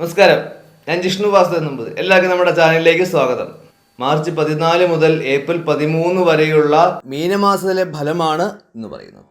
നമസ്കാരം, ഞാൻ ജിഷ്ണു വാസുദേവൻ നമ്പൂതിരി. എല്ലാവർക്കും നമ്മുടെ ചാനലിലേക്ക് സ്വാഗതം. മാർച്ച് 14 മുതൽ ഏപ്രിൽ 13 വരെയുള്ള മീനമാസത്തിലെ ഫലമാണ് എന്ന് പറയുന്നത്.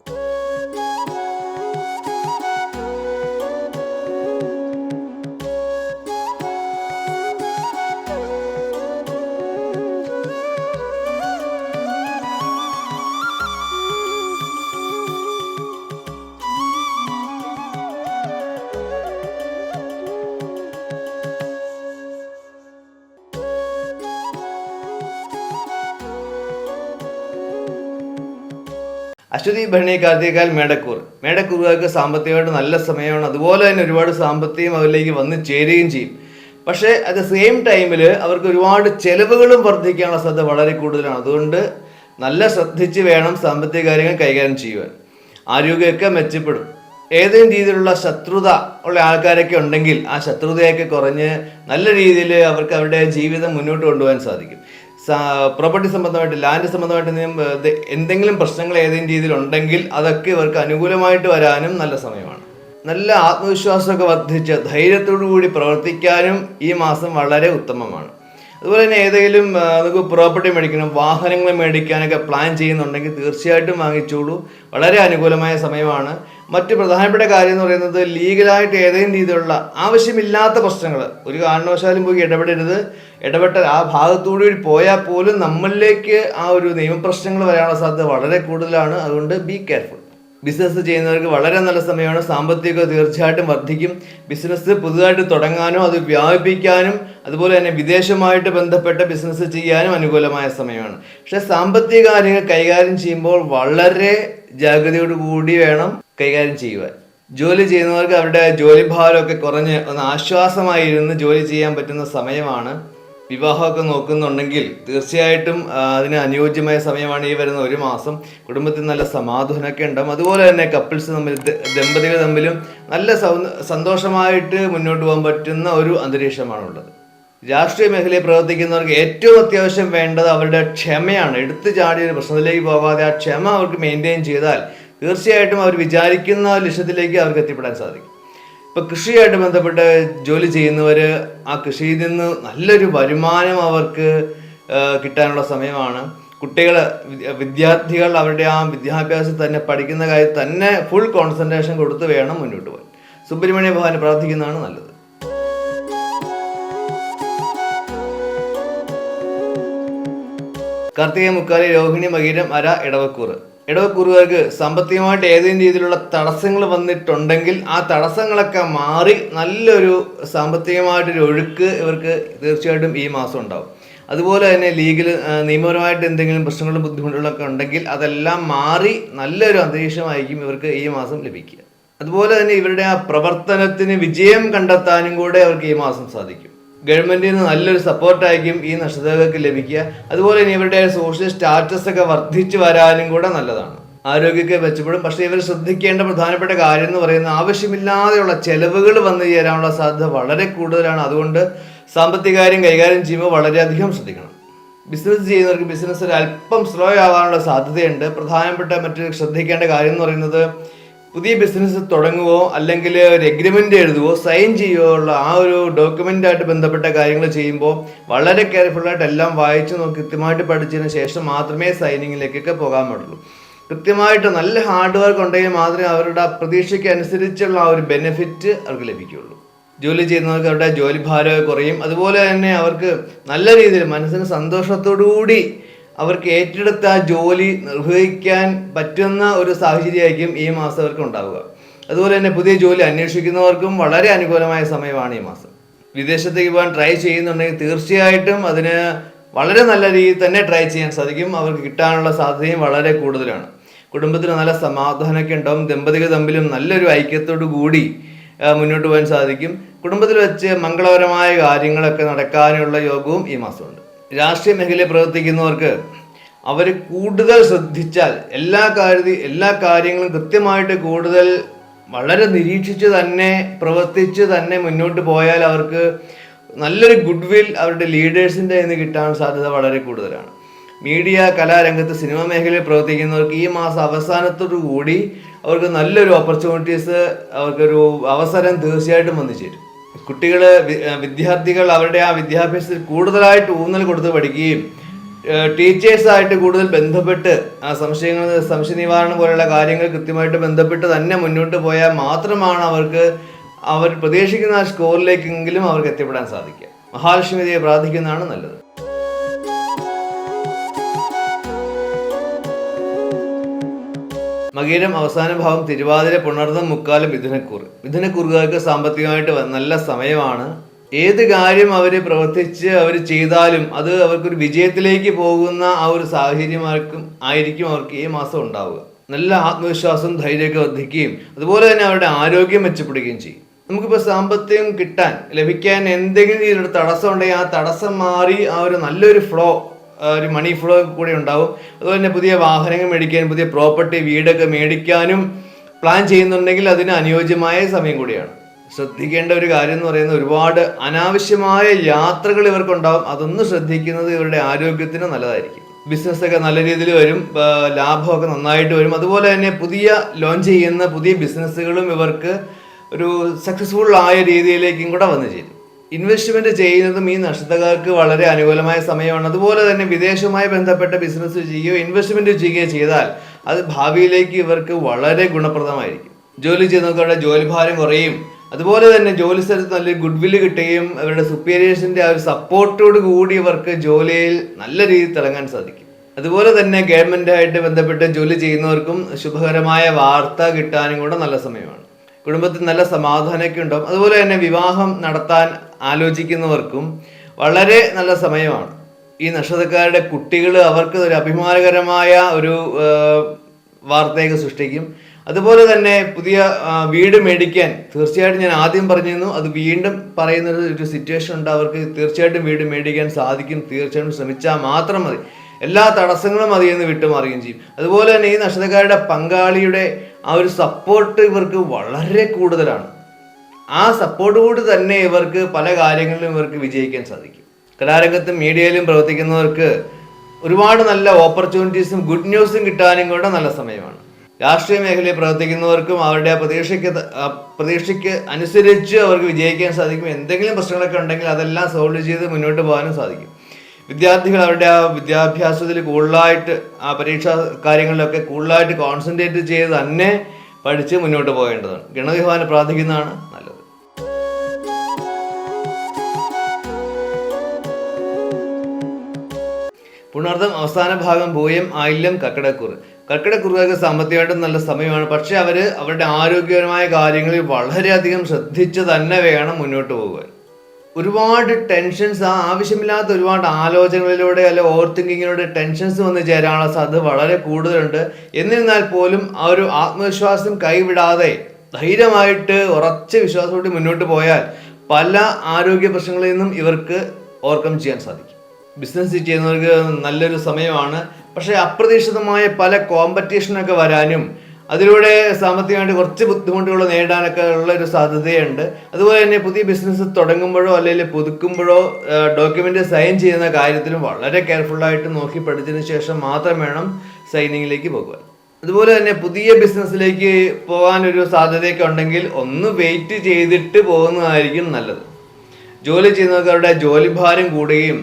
അശ്വതി, ഭരണി, കാർത്തികക്കാൽ, മേടക്കൂറുകാർക്ക് സാമ്പത്തികമായിട്ട് നല്ല സമയമാണ്. അതുപോലെ തന്നെ ഒരുപാട് സാമ്പത്തികം അവരിലേക്ക് വന്ന് ചേരുകയും ചെയ്യും. പക്ഷേ അറ്റ് ദ സെയിം ടൈമിൽ അവർക്ക് ഒരുപാട് ചെലവുകളും വർദ്ധിക്കാനുള്ള സാധ്യത വളരെ കൂടുതലാണ്. അതുകൊണ്ട് നല്ല ശ്രദ്ധിച്ച് വേണം സാമ്പത്തിക കാര്യങ്ങൾ കൈകാര്യം ചെയ്യുവാൻ. ആരോഗ്യമൊക്കെ മെച്ചപ്പെടും. ഏതെങ്കിലും രീതിയിലുള്ള ശത്രുത ഉള്ള ആൾക്കാരൊക്കെ ഉണ്ടെങ്കിൽ ആ ശത്രുതയൊക്കെ കുറഞ്ഞ് നല്ല രീതിയിൽ അവർക്ക് അവരുടെ ജീവിതം മുന്നോട്ട് കൊണ്ടുപോകാൻ സാധിക്കും. പ്രോപ്പർട്ടി സംബന്ധമായിട്ട്, ലാൻഡ് സംബന്ധമായിട്ട് എന്തെങ്കിലും പ്രശ്നങ്ങൾ ഏതെങ്കിലും രീതിയിലുണ്ടെങ്കിൽ അതൊക്കെ ഇവർക്ക് അനുകൂലമായിട്ട് വരാനും നല്ല സമയമാണ്. നല്ല ആത്മവിശ്വാസമൊക്കെ വർദ്ധിച്ച് ധൈര്യത്തോടു കൂടി പ്രവർത്തിക്കാനും ഈ മാസം വളരെ ഉത്തമമാണ്. അതുപോലെ തന്നെ ഏതെങ്കിലും നമുക്ക് പ്രോപ്പർട്ടി മേടിക്കണം, വാഹനങ്ങൾ മേടിക്കാനൊക്കെ പ്ലാൻ ചെയ്യുന്നുണ്ടെങ്കിൽ തീർച്ചയായിട്ടും വാങ്ങിച്ചോളൂ. വളരെ അനുകൂലമായ സമയമാണ്. മറ്റ് പ്രധാനപ്പെട്ട കാര്യം എന്ന് പറയുന്നത്, ലീഗലായിട്ട് ഏതെങ്കിലും രീതിയിലുള്ള ആവശ്യമില്ലാത്ത പ്രശ്നങ്ങൾ ഒരു കാരണവശാലും പോയി ഇടപെട്ടാൽ ആ ഭാഗത്തോടുകൂടി പോയാൽ പോലും നമ്മളിലേക്ക് ആ ഒരു നിയമപ്രശ്നങ്ങൾ വരാനുള്ള സാധ്യത വളരെ കൂടുതലാണ്. അതുകൊണ്ട് ബി കെയർഫുൾ. ബിസിനസ് ചെയ്യുന്നവർക്ക് വളരെ നല്ല സമയമാണ്. സാമ്പത്തികം തീർച്ചയായിട്ടും വർദ്ധിക്കും. ബിസിനസ് പുതുതായിട്ട് തുടങ്ങാനോ അത് വ്യാപിപ്പിക്കാനും അതുപോലെ തന്നെ വിദേശമായിട്ട് ബന്ധപ്പെട്ട ബിസിനസ് ചെയ്യാനും അനുകൂലമായ സമയമാണ്. പക്ഷെ സാമ്പത്തിക കാര്യങ്ങൾ കൈകാര്യം ചെയ്യുമ്പോൾ വളരെ ജാഗ്രതയോടുകൂടി വേണം കൈകാര്യം ചെയ്യുവാൻ. ജോലി ചെയ്യുന്നവർക്ക് അവരുടെ ജോലിഭാരമൊക്കെ കുറഞ്ഞ് ഒന്ന് ആശ്വാസമായിരുന്ന് ജോലി ചെയ്യാൻ പറ്റുന്ന സമയമാണ്. വിവാഹമൊക്കെ നോക്കുന്നുണ്ടെങ്കിൽ തീർച്ചയായിട്ടും അതിന് അനുയോജ്യമായ സമയമാണ് ഈ വരുന്ന ഒരു മാസം. കുടുംബത്തിൽ നല്ല സമാധാനമൊക്കെ ഉണ്ടാകും. അതുപോലെ തന്നെ ദമ്പതികൾ തമ്മിലും നല്ല സന്തോഷമായിട്ട് മുന്നോട്ട് പോകാൻ പറ്റുന്ന ഒരു അന്തരീക്ഷമാണുള്ളത്. രാഷ്ട്രീയ മേഖലയിൽ പ്രവർത്തിക്കുന്നവർക്ക് ഏറ്റവും അത്യാവശ്യം വേണ്ടത് അവരുടെ ക്ഷമയാണ്. എടുത്തു ചാടിയ ഒരു പ്രശ്നത്തിലേക്ക് പോകാതെ ആ ക്ഷമ അവർക്ക് മെയിൻറ്റെയിൻ ചെയ്താൽ തീർച്ചയായിട്ടും അവർ വിചാരിക്കുന്ന ലക്ഷ്യത്തിലേക്ക് അവർക്ക് എത്തിപ്പെടാൻ സാധിക്കും. ഇപ്പോൾ കൃഷിയായിട്ട് ബന്ധപ്പെട്ട് ജോലി ചെയ്യുന്നവർ ആ കൃഷിയിൽ നിന്ന് നല്ലൊരു വരുമാനം അവർക്ക് കിട്ടാനുള്ള സമയമാണ്. വിദ്യാർത്ഥികൾ അവരുടെ ആ വിദ്യാഭ്യാസം തന്നെ പഠിക്കുന്ന കാര്യത്തിൽ തന്നെ ഫുൾ കോൺസെൻട്രേഷൻ കൊടുത്ത് വേണം മുന്നോട്ട് പോകാൻ. സുബ്രഹ്മണ്യ ഭഗവാനെ പ്രാർത്ഥിക്കുന്നതാണ് നല്ലത്. കാർത്തിക, മുക്കാലി, രോഹിണി, മകീരം, അര, ഇടവക്കൂറുകാർക്ക് സാമ്പത്തികമായിട്ട് ഏതെങ്കിലും രീതിയിലുള്ള തടസ്സങ്ങൾ വന്നിട്ടുണ്ടെങ്കിൽ ആ തടസ്സങ്ങളൊക്കെ മാറി നല്ലൊരു സാമ്പത്തികമായിട്ടൊരു ഒഴുക്ക് ഇവർക്ക് തീർച്ചയായിട്ടും ഈ മാസം ഉണ്ടാവും. അതുപോലെ തന്നെ നിയമപരമായിട്ട് എന്തെങ്കിലും പ്രശ്നങ്ങളും ബുദ്ധിമുട്ടുകളൊക്കെ ഉണ്ടെങ്കിൽ അതെല്ലാം മാറി നല്ലൊരു അന്തരീക്ഷമായിരിക്കും ഇവർക്ക് ഈ മാസം ലഭിക്കുക. അതുപോലെ തന്നെ ഇവരുടെ ആ പ്രവർത്തനത്തിന് വിജയം കണ്ടെത്താനും കൂടെ അവർക്ക് ഈ മാസം സാധിക്കും. ഗവൺമെന്റിൽ നിന്ന് നല്ലൊരു സപ്പോർട്ടായിരിക്കും ഈ നക്ഷത്രക്കാർക്ക് ലഭിക്കുക. അതുപോലെ തന്നെ ഇവരുടെ സോഷ്യൽ സ്റ്റാറ്റസ് ഒക്കെ വർദ്ധിച്ചു വരാനും കൂടെ നല്ലതാണ്. ആരോഗ്യമൊക്കെ മെച്ചപ്പെടും. പക്ഷേ ഇവർ ശ്രദ്ധിക്കേണ്ട പ്രധാനപ്പെട്ട കാര്യം എന്ന് പറയുന്നത്, ആവശ്യമില്ലാതെയുള്ള ചെലവുകൾ വന്നു ചേരാനുള്ള സാധ്യത വളരെ കൂടുതലാണ്. അതുകൊണ്ട് സാമ്പത്തിക കാര്യം കൈകാര്യം ചെയ്യുമ്പോൾ വളരെയധികം ശ്രദ്ധിക്കണം. ബിസിനസ് ചെയ്യുന്നവർക്ക് ബിസിനസ് ഒരു അല്പം സ്ലോ ആവാനുള്ള സാധ്യതയുണ്ട്. പ്രധാനപ്പെട്ട മറ്റൊരു ശ്രദ്ധിക്കേണ്ട കാര്യം എന്ന് പറയുന്നത്, പുതിയ ബിസിനസ് തുടങ്ങുകയോ അല്ലെങ്കിൽ ഒരു എഗ്രിമെൻ്റ് എഴുതുകയോ സൈൻ ചെയ്യുകയോ ഉള്ള ആ ഒരു ഡോക്യുമെൻ്റായിട്ട് ബന്ധപ്പെട്ട കാര്യങ്ങൾ ചെയ്യുമ്പോൾ വളരെ കെയർഫുള്ളായിട്ട് എല്ലാം വായിച്ച് നോക്കി കൃത്യമായിട്ട് പഠിച്ചതിന് ശേഷം മാത്രമേ സൈനിങ്ങിലേക്കൊക്കെ പോകാൻ പാടുള്ളൂ. കൃത്യമായിട്ട് നല്ല ഹാർഡ് വർക്ക് ഉണ്ടെങ്കിൽ മാത്രമേ അവരുടെ പ്രതീക്ഷയ്ക്ക് അനുസരിച്ചുള്ള ആ ഒരു ബെനിഫിറ്റ് അവർക്ക് ലഭിക്കുകയുള്ളൂ. ജോലി ചെയ്യുന്നവർക്ക് അവരുടെ ജോലി ഭാരം കുറയും. അതുപോലെ തന്നെ അവർക്ക് നല്ല രീതിയിൽ മനസ്സിന് സന്തോഷത്തോടുകൂടി അവർക്ക് ഏറ്റെടുത്ത ആ ജോലി നിർവഹിക്കാൻ പറ്റുന്ന ഒരു സാഹചര്യമായിരിക്കും ഈ മാസം അവർക്ക് ഉണ്ടാവുക. അതുപോലെ തന്നെ പുതിയ ജോലി അന്വേഷിക്കുന്നവർക്കും വളരെ അനുകൂലമായ സമയമാണ് ഈ മാസം. വിദേശത്തേക്ക് പോകാൻ ട്രൈ ചെയ്യുന്നുണ്ടെങ്കിൽ തീർച്ചയായിട്ടും അതിന് വളരെ നല്ല രീതിയിൽ തന്നെ ട്രൈ ചെയ്യാൻ സാധിക്കും. അവർക്ക് കിട്ടാനുള്ള സാധ്യതയും വളരെ കൂടുതലാണ്. കുടുംബത്തിന് നല്ല സമാധാനമൊക്കെ ഉണ്ടാവും. ദമ്പതികൾ തമ്മിലും നല്ലൊരു ഐക്യത്തോടു കൂടി മുന്നോട്ട് പോകാൻ സാധിക്കും. കുടുംബത്തിൽ വെച്ച് മംഗളകരമായ കാര്യങ്ങളൊക്കെ നടക്കാനുള്ള യോഗവും ഈ മാസമുണ്ട്. രാഷ്ട്രീയ മേഖലയിൽ പ്രവർത്തിക്കുന്നവർക്ക് അവർ കൂടുതൽ ശ്രദ്ധിച്ചാൽ എല്ലാ കാര്യങ്ങളും കൃത്യമായിട്ട് കൂടുതൽ വളരെ നിരീക്ഷിച്ച് തന്നെ പ്രവർത്തിച്ച് തന്നെ മുന്നോട്ട് പോയാൽ അവർക്ക് നല്ലൊരു ഗുഡ് വിൽ അവരുടെ ലീഡേഴ്സിൻ്റെ നിന്ന് കിട്ടാൻ സാധ്യത വളരെ കൂടുതലാണ്. മീഡിയ, കലാരംഗത്ത്, സിനിമ മേഖലയിൽ പ്രവർത്തിക്കുന്നവർക്ക് ഈ മാസം അവസാനത്തോടു കൂടി അവർക്ക് നല്ലൊരു ഓപ്പർച്യൂണിറ്റീസ്, അവർക്കൊരു അവസരം തീർച്ചയായിട്ടും വന്നു ചേരും. കുട്ടികൾ വിദ്യാർത്ഥികൾ അവരുടെ ആ വിദ്യാഭ്യാസത്തിൽ കൂടുതലായിട്ട് ഊന്നൽ കൊടുത്ത് പഠിക്കുകയും ടീച്ചേഴ്സായിട്ട് കൂടുതൽ ബന്ധപ്പെട്ട് ആ സംശയ നിവാരണം പോലെയുള്ള കാര്യങ്ങൾ കൃത്യമായിട്ട് ബന്ധപ്പെട്ട് തന്നെ മുന്നോട്ട് പോയാൽ മാത്രമാണ് അവർ പ്രതീക്ഷിക്കുന്ന ആ സ്കോറിലേക്കെങ്കിലും അവർക്ക് എത്തിപ്പെടാൻ സാധിക്കുക. മഹാലക്ഷ്മി ദേവിയെ പ്രാർത്ഥിക്കുന്നതാണ് നല്ലത്. മകീരം അവസാന ഭാവം തിരുവാതിര, പുണർദം, മുക്കാലം, മിഥുനക്കൂറുകാർക്ക് സാമ്പത്തികമായിട്ട് നല്ല സമയമാണ്. ഏത് കാര്യം അവർ പ്രവർത്തിച്ച് അവർ ചെയ്താലും അത് അവർക്കൊരു വിജയത്തിലേക്ക് പോകുന്ന ആ ഒരു ആയിരിക്കും അവർക്ക് ഈ മാസം ഉണ്ടാവുക. നല്ല ആത്മവിശ്വാസം, ധൈര്യമൊക്കെ വർദ്ധിക്കുകയും അതുപോലെ തന്നെ അവരുടെ ആരോഗ്യം മെച്ചപ്പെടുകയും ചെയ്യും. നമുക്കിപ്പോൾ സാമ്പത്തികം ലഭിക്കാൻ എന്തെങ്കിലും രീതിയിലുള്ള തടസ്സം ഉണ്ടെങ്കിൽ ആ തടസ്സം മാറി ആ ഒരു നല്ലൊരു ഒരു മണി ഫ്ലോ കൂടി ഉണ്ടാവും. അതുപോലെ തന്നെ പുതിയ വാഹനങ്ങൾ മേടിക്കാനും പുതിയ പ്രോപ്പർട്ടി വീടൊക്കെ മേടിക്കാനും പ്ലാൻ ചെയ്യുന്നുണ്ടെങ്കിൽ അതിന് അനുയോജ്യമായ സമയം കൂടിയാണ്. ശ്രദ്ധിക്കേണ്ട ഒരു കാര്യം എന്ന് പറയുന്നത് ഒരുപാട് അനാവശ്യമായ യാത്രകൾ ഇവർക്കുണ്ടാവും. അതൊന്ന് ശ്രദ്ധിക്കുന്നത് ഇവരുടെ ആരോഗ്യത്തിന് നല്ലതായിരിക്കും. ബിസിനസ്സൊക്കെ നല്ല രീതിയിൽ വരും, ലാഭമൊക്കെ നന്നായിട്ട് വരും. അതുപോലെ തന്നെ ലോഞ്ച് ചെയ്യുന്ന പുതിയ ബിസിനസ്സുകളും ഇവർക്ക് ഒരു സക്സസ്ഫുൾ ആയ രീതിയിലേക്കും കൂടെ വന്നു ചേരും. ഇൻവെസ്റ്റ്മെന്റ് ചെയ്യുന്നതും ഈ നക്ഷത്രക്കാർക്ക് വളരെ അനുകൂലമായ സമയമാണ്. അതുപോലെ തന്നെ വിദേശവുമായി ബന്ധപ്പെട്ട ബിസിനസ് ചെയ്യുകയോ ഇൻവെസ്റ്റ്മെന്റ് ചെയ്യുകയോ ചെയ്താൽ അത് ഭാവിയിലേക്ക് ഇവർക്ക് വളരെ ഗുണപ്രദമായിരിക്കും. ജോലി ചെയ്യുന്നവരുടെ ജോലിഭാരം കുറയും. അതുപോലെ തന്നെ ജോലി സ്ഥലത്ത് നല്ലൊരു ഗുഡ് വില്ല് കിട്ടുകയും അവരുടെ സുപ്പീരിയേഴ്സിന്റെ ആ ഒരു സപ്പോർട്ടോട് കൂടി ഇവർക്ക് ജോലിയിൽ നല്ല രീതിയിൽ തിളങ്ങാൻ സാധിക്കും. അതുപോലെ തന്നെ ഗവൺമെന്റായിട്ട് ബന്ധപ്പെട്ട് ജോലി ചെയ്യുന്നവർക്കും ശുഭകരമായ വാർത്ത കിട്ടാനും കൂടെ നല്ല സമയമാണ്. കുടുംബത്തിൽ നല്ല സമാധാനമൊക്കെ ഉണ്ടാവും. അതുപോലെ തന്നെ വിവാഹം നടത്താൻ ആലോചിക്കുന്നവർക്കും വളരെ നല്ല സമയമാണ്. ഈ നക്ഷത്രക്കാരുടെ കുട്ടികൾ അവർക്ക് ഒരു അഭിമാനകരമായ ഒരു വാർത്തയൊക്കെ സൃഷ്ടിക്കും. അതുപോലെ തന്നെ പുതിയ വീട് മേടിക്കാൻ തീർച്ചയായിട്ടും ഞാൻ ആദ്യം പറഞ്ഞിരുന്നു, അത് വീണ്ടും പറയുന്ന ഒരു സിറ്റുവേഷൻ ഉണ്ട്. അവർക്ക് തീർച്ചയായിട്ടും വീട് മേടിക്കാൻ സാധിക്കും. തീർച്ചയായിട്ടും ശ്രമിച്ചാൽ മാത്രം മതി. എല്ലാ തടസ്സങ്ങളും അതിൽ നിന്ന് വിട്ടുമാറുകയും ചെയ്യും. അതുപോലെ തന്നെ ഈ നക്ഷത്രക്കാരുടെ പങ്കാളിയുടെ ആ ഒരു സപ്പോർട്ട് ഇവർക്ക് വളരെ കൂടുതലാണ്. ആ സപ്പോർട്ട് കൂടി തന്നെ ഇവർക്ക് പല കാര്യങ്ങളിലും ഇവർക്ക് വിജയിക്കാൻ സാധിക്കും. കലാരംഗത്തും മീഡിയയിലും പ്രവർത്തിക്കുന്നവർക്ക് ഒരുപാട് നല്ല ഓപ്പർച്യൂണിറ്റീസും ഗുഡ് ന്യൂസും കിട്ടാനും കൂടെ നല്ല സമയമാണ്. രാഷ്ട്രീയ മേഖലയിൽ പ്രവർത്തിക്കുന്നവർക്കും അവരുടെ പ്രതീക്ഷയ്ക്ക് അനുസരിച്ച് അവർക്ക് വിജയിക്കാൻ സാധിക്കും. എന്തെങ്കിലും പ്രശ്നങ്ങളൊക്കെ ഉണ്ടെങ്കിൽ അതെല്ലാം സോൾവ് ചെയ്ത് മുന്നോട്ട് പോകാനും സാധിക്കും. വിദ്യാർത്ഥികൾ അവരുടെ ആ വിദ്യാഭ്യാസത്തിൽ കൂടുതലായിട്ട് ആ പരീക്ഷാ കാര്യങ്ങളിലൊക്കെ കൂടുതലായിട്ട് കോൺസെൻട്രേറ്റ് ചെയ്ത് തന്നെ പഠിച്ച് മുന്നോട്ട് പോകേണ്ടതാണ്. ഗണപതി ഭഗവാനെ പ്രാർത്ഥിക്കുന്നതാണ് നല്ലത്. പുണർദം അവസാന ഭാഗം പൂയം, ആയില്യം, കർക്കിടക്കൂറുകാർക്ക് സാമ്പത്തികമായിട്ടും നല്ല സമയമാണ്. പക്ഷെ അവരുടെ ആരോഗ്യപരമായ കാര്യങ്ങളിൽ വളരെയധികം ശ്രദ്ധിച്ച് തന്നെ വേണം മുന്നോട്ട് പോകുവാൻ. ഒരുപാട് ടെൻഷൻസ്, ആവശ്യമില്ലാത്ത ഒരുപാട് ആലോചനകളിലൂടെ അല്ലെ ഓവർ തിങ്കിങ്ങിലൂടെ ടെൻഷൻസ് വന്ന് ചേരാനുള്ള സാധ്യത വളരെ കൂടുതലുണ്ട്. എന്നിരുന്നാൽ പോലും ആ ഒരു ആത്മവിശ്വാസം കൈവിടാതെ ധൈര്യമായിട്ട് ഉറച്ച വിശ്വാസത്തോടെ മുന്നോട്ട് പോയാൽ പല ആരോഗ്യ പ്രശ്നങ്ങളിൽ നിന്നും ഇവർക്ക് ഓവർകം ചെയ്യാൻ സാധിക്കും. ബിസിനസ് ചെയ്യുന്നവർക്ക് നല്ലൊരു സമയമാണ്. പക്ഷേ അപ്രതീക്ഷിതമായ പല കോമ്പറ്റീഷനൊക്കെ വരാനും അതിലൂടെ സാമ്പത്തികമായിട്ട് കുറച്ച് ബുദ്ധിമുട്ടുകൾ നേരിടാനൊക്കെ ഉള്ള ഒരു സാധ്യതയുണ്ട്. അതുപോലെ തന്നെ പുതിയ ബിസിനസ് തുടങ്ങുമ്പോഴോ അല്ലെങ്കിൽ പുതുക്കുമ്പോഴോ ഡോക്യുമെന്റ് സൈൻ ചെയ്യുന്ന കാര്യത്തിലും വളരെ കെയർഫുള്ളായിട്ട് നോക്കി പഠിച്ചതിന് ശേഷം മാത്രം വേണം സൈനിങ്ങിലേക്ക് പോകുവാൻ. അതുപോലെ തന്നെ പുതിയ ബിസിനസ്സിലേക്ക് പോകാനൊരു സാധ്യതയൊക്കെ ഉണ്ടെങ്കിൽ ഒന്ന് വെയിറ്റ് ചെയ്തിട്ട് പോകുന്നതായിരിക്കും നല്ലത്. ജോലി ചെയ്യുന്നവരുടെ ജോലിഭാരം കൂടുകയും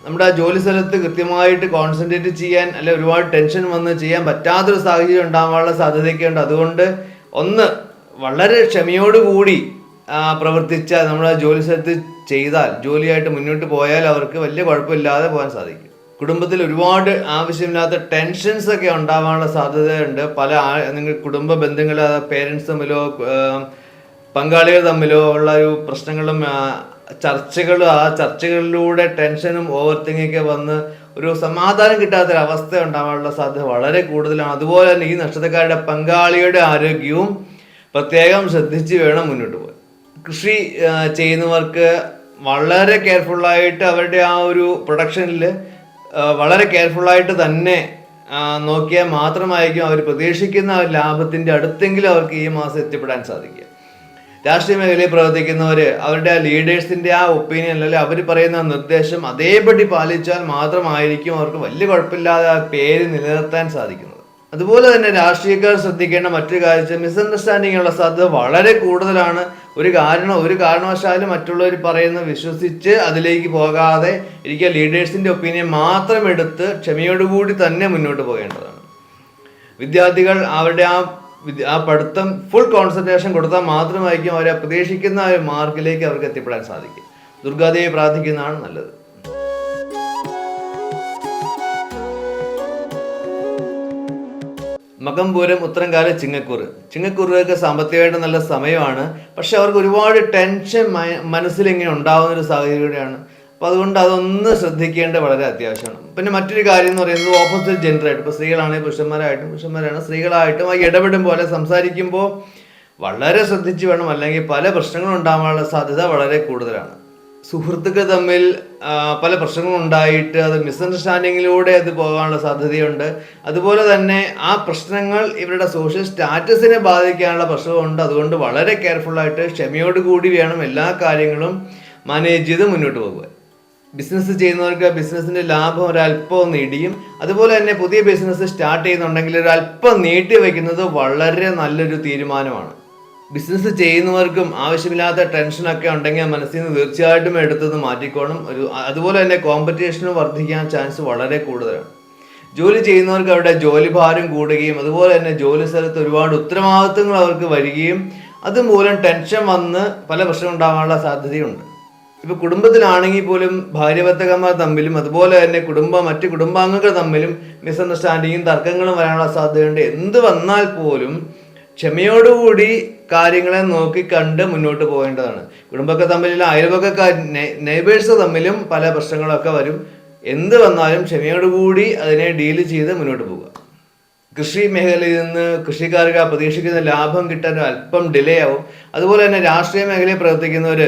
നമ്മുടെ ആ ജോലി സ്ഥലത്ത് കൃത്യമായിട്ട് കോൺസെൻട്രേറ്റ് ചെയ്യാൻ അല്ലെ ഒരുപാട് ടെൻഷൻ വന്ന് ചെയ്യാൻ പറ്റാത്തൊരു സാഹചര്യം ഉണ്ടാകാനുള്ള സാധ്യതയൊക്കെ ഉണ്ട്. അതുകൊണ്ട് ഒന്ന് വളരെ ക്ഷമയോടുകൂടി പ്രവർത്തിച്ച നമ്മുടെ ജോലി സ്ഥലത്ത് ചെയ്താൽ, ജോലിയായിട്ട് മുന്നോട്ട് പോയാൽ അവർക്ക് വലിയ കുഴപ്പമില്ലാതെ പോകാൻ സാധിക്കും. കുടുംബത്തിൽ ഒരുപാട് ആവശ്യമില്ലാത്ത ടെൻഷൻസ് ഒക്കെ ഉണ്ടാവാനുള്ള സാധ്യതയുണ്ട്. നിങ്ങൾ കുടുംബ ബന്ധങ്ങൾ, പേരൻസ് തമ്മിലോ പങ്കാളികൾ തമ്മിലോ ഉള്ള ഒരു പ്രശ്നങ്ങളും ആ ചർച്ചകളിലൂടെ ടെൻഷനും ഓവർ തിങ്കിങ്ങൊക്കെ വന്ന് ഒരു സമാധാനം കിട്ടാത്തൊരവസ്ഥ ഉണ്ടാകാനുള്ള സാധ്യത വളരെ കൂടുതലാണ്. അതുപോലെ തന്നെ ഈ നക്ഷത്രക്കാരുടെ പങ്കാളിയുടെ ആരോഗ്യവും പ്രത്യേകം ശ്രദ്ധിച്ച് വേണം മുന്നോട്ട് പോകാൻ. കൃഷി ചെയ്യുന്നവർക്ക് വളരെ കെയർഫുള്ളായിട്ട് അവരുടെ ആ ഒരു പ്രൊഡക്ഷനിൽ വളരെ കെയർഫുള്ളായിട്ട് തന്നെ നോക്കിയാൽ മാത്രമായിരിക്കും അവർ പ്രതീക്ഷിക്കുന്ന ലാഭത്തിൻ്റെ അടുത്തെങ്കിലും അവർക്ക് ഈ മാസം എത്തിപ്പെടാൻ സാധിക്കുക. രാഷ്ട്രീയ മേഖലയിൽ പ്രവർത്തിക്കുന്നവർ അവരുടെ ലീഡേഴ്സിൻ്റെ ആ ഒപ്പീനിയൻ അല്ലെങ്കിൽ അവർ പറയുന്ന നിർദ്ദേശം അതേപടി പാലിച്ചാൽ മാത്രമായിരിക്കും അവർക്ക് വലിയ കുഴപ്പമില്ലാതെ ആ പേര് നിലനിർത്താൻ സാധിക്കുന്നത്. അതുപോലെ തന്നെ രാഷ്ട്രീയക്കാർ ശ്രദ്ധിക്കേണ്ട മറ്റൊരു കാര്യം, മിസ്അണ്ടർസ്റ്റാൻഡിങ്ങുള്ള സാധ്യത വളരെ കൂടുതലാണ്. ഒരു കാരണവശാലും മറ്റുള്ളവർ പറയുന്ന വിശ്വസിച്ച് അതിലേക്ക് പോകാതെ ഇരിക്കുക. ലീഡേഴ്സിൻ്റെ ഒപ്പീനിയൻ മാത്രം എടുത്ത് ക്ഷമയോടുകൂടി തന്നെ മുന്നോട്ട് പോകേണ്ടതാണ്. വിദ്യാർത്ഥികൾ അവരുടെ ആ പഠിത്തം ഫുൾ കോൺസെൻട്രേഷൻ കൊടുത്താൽ മാത്രമായിരിക്കും അവരെ പ്രതീക്ഷിക്കുന്ന ഒരു മാർക്കിലേക്ക് അവർക്ക് എത്തിപ്പെടാൻ സാധിക്കും. ദുർഗാദേവി പ്രാർത്ഥിക്കുന്നതാണ് നല്ലത്. മകംപൂരം, ഉത്തരംകാലം, ചിങ്ങക്കൂറുകാർക്ക് സാമ്പത്തികമായിട്ട് നല്ല സമയമാണ്. പക്ഷെ അവർക്ക് ഒരുപാട് ടെൻഷൻ മനസ്സിലിങ്ങനെ ഉണ്ടാകുന്ന ഒരു സാഹചര്യമാണ്. അപ്പോൾ അതുകൊണ്ട് അതൊന്ന് ശ്രദ്ധിക്കേണ്ടത് വളരെ അത്യാവശ്യമാണ്. പിന്നെ മറ്റൊരു കാര്യം എന്ന് പറയുന്നത് ഓപ്പോസിറ്റ് ജെൻഡറായിട്ട്, ഇപ്പോൾ സ്ത്രീകളാണെങ്കിൽ പുരുഷന്മാരാണ് സ്ത്രീകളായിട്ടും ആ ഇടപെടുമ്പോൾ അല്ലെ സംസാരിക്കുമ്പോൾ വളരെ ശ്രദ്ധിച്ച് വേണം, അല്ലെങ്കിൽ പല പ്രശ്നങ്ങളും ഉണ്ടാകാനുള്ള സാധ്യത വളരെ കൂടുതലാണ്. സുഹൃത്തുക്കൾ തമ്മിൽ പല പ്രശ്നങ്ങളും ഉണ്ടായിട്ട് അത് മിസ്അണ്ടർസ്റ്റാൻഡിങ്ങിലൂടെ അത് പോകാനുള്ള സാധ്യതയുണ്ട്. അതുപോലെ തന്നെ ആ പ്രശ്നങ്ങൾ ഇവരുടെ സോഷ്യൽ സ്റ്റാറ്റസിനെ ബാധിക്കാനുള്ള പ്രശ്നമുണ്ട്. അതുകൊണ്ട് വളരെ കെയർഫുള്ളായിട്ട് ക്ഷമയോടുകൂടി വേണം എല്ലാ കാര്യങ്ങളും മാനേജ് ചെയ്ത് മുന്നോട്ട് പോകുക. ബിസിനസ് ചെയ്യുന്നവർക്ക് ബിസിനസ്സിൻ്റെ ലാഭം ഒരല്പം ഒന്ന് ഇടിയും. അതുപോലെ തന്നെ പുതിയ ബിസിനസ് സ്റ്റാർട്ട് ചെയ്യുന്നുണ്ടെങ്കിൽ ഒരല്പം നീട്ടി വയ്ക്കുന്നത് വളരെ നല്ലൊരു തീരുമാനമാണ്. ബിസിനസ് ചെയ്യുന്നവർക്കും ആവശ്യമില്ലാത്ത ടെൻഷനൊക്കെ ഉണ്ടെങ്കിൽ മനസ്സിൽ നിന്ന് തീർച്ചയായിട്ടും എടുത്തത് മാറ്റിക്കോണം. അതുപോലെ തന്നെ കോമ്പറ്റീഷനും വർദ്ധിക്കാൻ ചാൻസ് വളരെ കൂടുതലാണ്. ജോലി ചെയ്യുന്നവർക്ക് അവരുടെ ജോലിഭാരം കൂടുകയും അതുപോലെ തന്നെ ജോലി സ്ഥലത്ത് ഒരുപാട് ഉത്തരവാദിത്തങ്ങൾ അവർക്ക് വരികയും അതുമൂലം ടെൻഷൻ വന്ന് പല പ്രശ്നം ഉണ്ടാകാനുള്ള സാധ്യതയുണ്ട്. ഇപ്പോൾ കുടുംബത്തിലാണെങ്കിൽ പോലും ഭാര്യഭർത്തകന്മാർ തമ്മിലും അതുപോലെ തന്നെ മറ്റ് കുടുംബാംഗങ്ങൾ തമ്മിലും മിസ്അണ്ടർസ്റ്റാൻഡിങ്ങും തർക്കങ്ങളും വരാനുള്ള സാധ്യതയുണ്ട്. എന്ത് വന്നാൽ പോലും ക്ഷമയോടുകൂടി കാര്യങ്ങളെ നോക്കിക്കണ്ട് മുന്നോട്ട് പോകേണ്ടതാണ്. കുടുംബക്കാർ തമ്മിലുള്ള അയൽപക്കക്കാർ നെയ്ബേഴ്സ് തമ്മിലും പല പ്രശ്നങ്ങളൊക്കെ വരും. എന്ത് വന്നാലും ക്ഷമയോടുകൂടി അതിനെ ഡീൽ ചെയ്ത് മുന്നോട്ട് പോകുക. കൃഷി മേഖലയിൽ നിന്ന് കൃഷിക്കാർക്ക് പ്രതീക്ഷിക്കുന്ന ലാഭം കിട്ടാൻ അല്പം ഡിലേ ആവും. അതുപോലെ തന്നെ രാഷ്ട്രീയ മേഖലയിൽ പ്രവർത്തിക്കുന്നവർ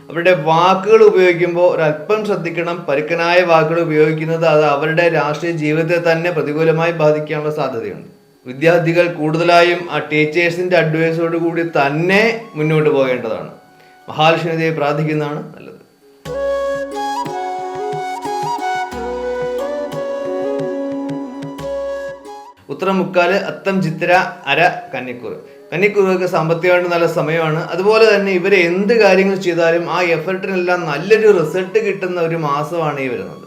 അവരുടെ വാക്കുകൾ ഉപയോഗിക്കുമ്പോൾ ഒരല്പം ശ്രദ്ധിക്കണം. പരുക്കനായ വാക്കുകൾ ഉപയോഗിക്കുന്നത് അത് അവരുടെ രാഷ്ട്രീയ ജീവിതത്തെ തന്നെ പ്രതികൂലമായി ബാധിക്കാനുള്ള സാധ്യതയുണ്ട്. വിദ്യാർത്ഥികൾ കൂടുതലായും ആ ടീച്ചേഴ്സിൻ്റെ അഡ്വൈസോട് കൂടി തന്നെ മുന്നോട്ട് പോകേണ്ടതാണ്. മഹാലക്ഷ്മിദേവി പ്രാർത്ഥിക്കുന്നതാണ് നല്ലത്. ഉത്തരം മുക്കാല്, അത്തം, ചിത്തിര, അര, കന്നിക്കൂറുകൾക്ക് സാമ്പത്തികമായിട്ട് നല്ല സമയമാണ്. അതുപോലെ തന്നെ ഇവർ എന്ത് കാര്യങ്ങൾ ചെയ്താലും ആ എഫർട്ടിനെല്ലാം നല്ലൊരു റിസൾട്ട് കിട്ടുന്ന ഒരു മാസമാണ് ഈ വരുന്നത്.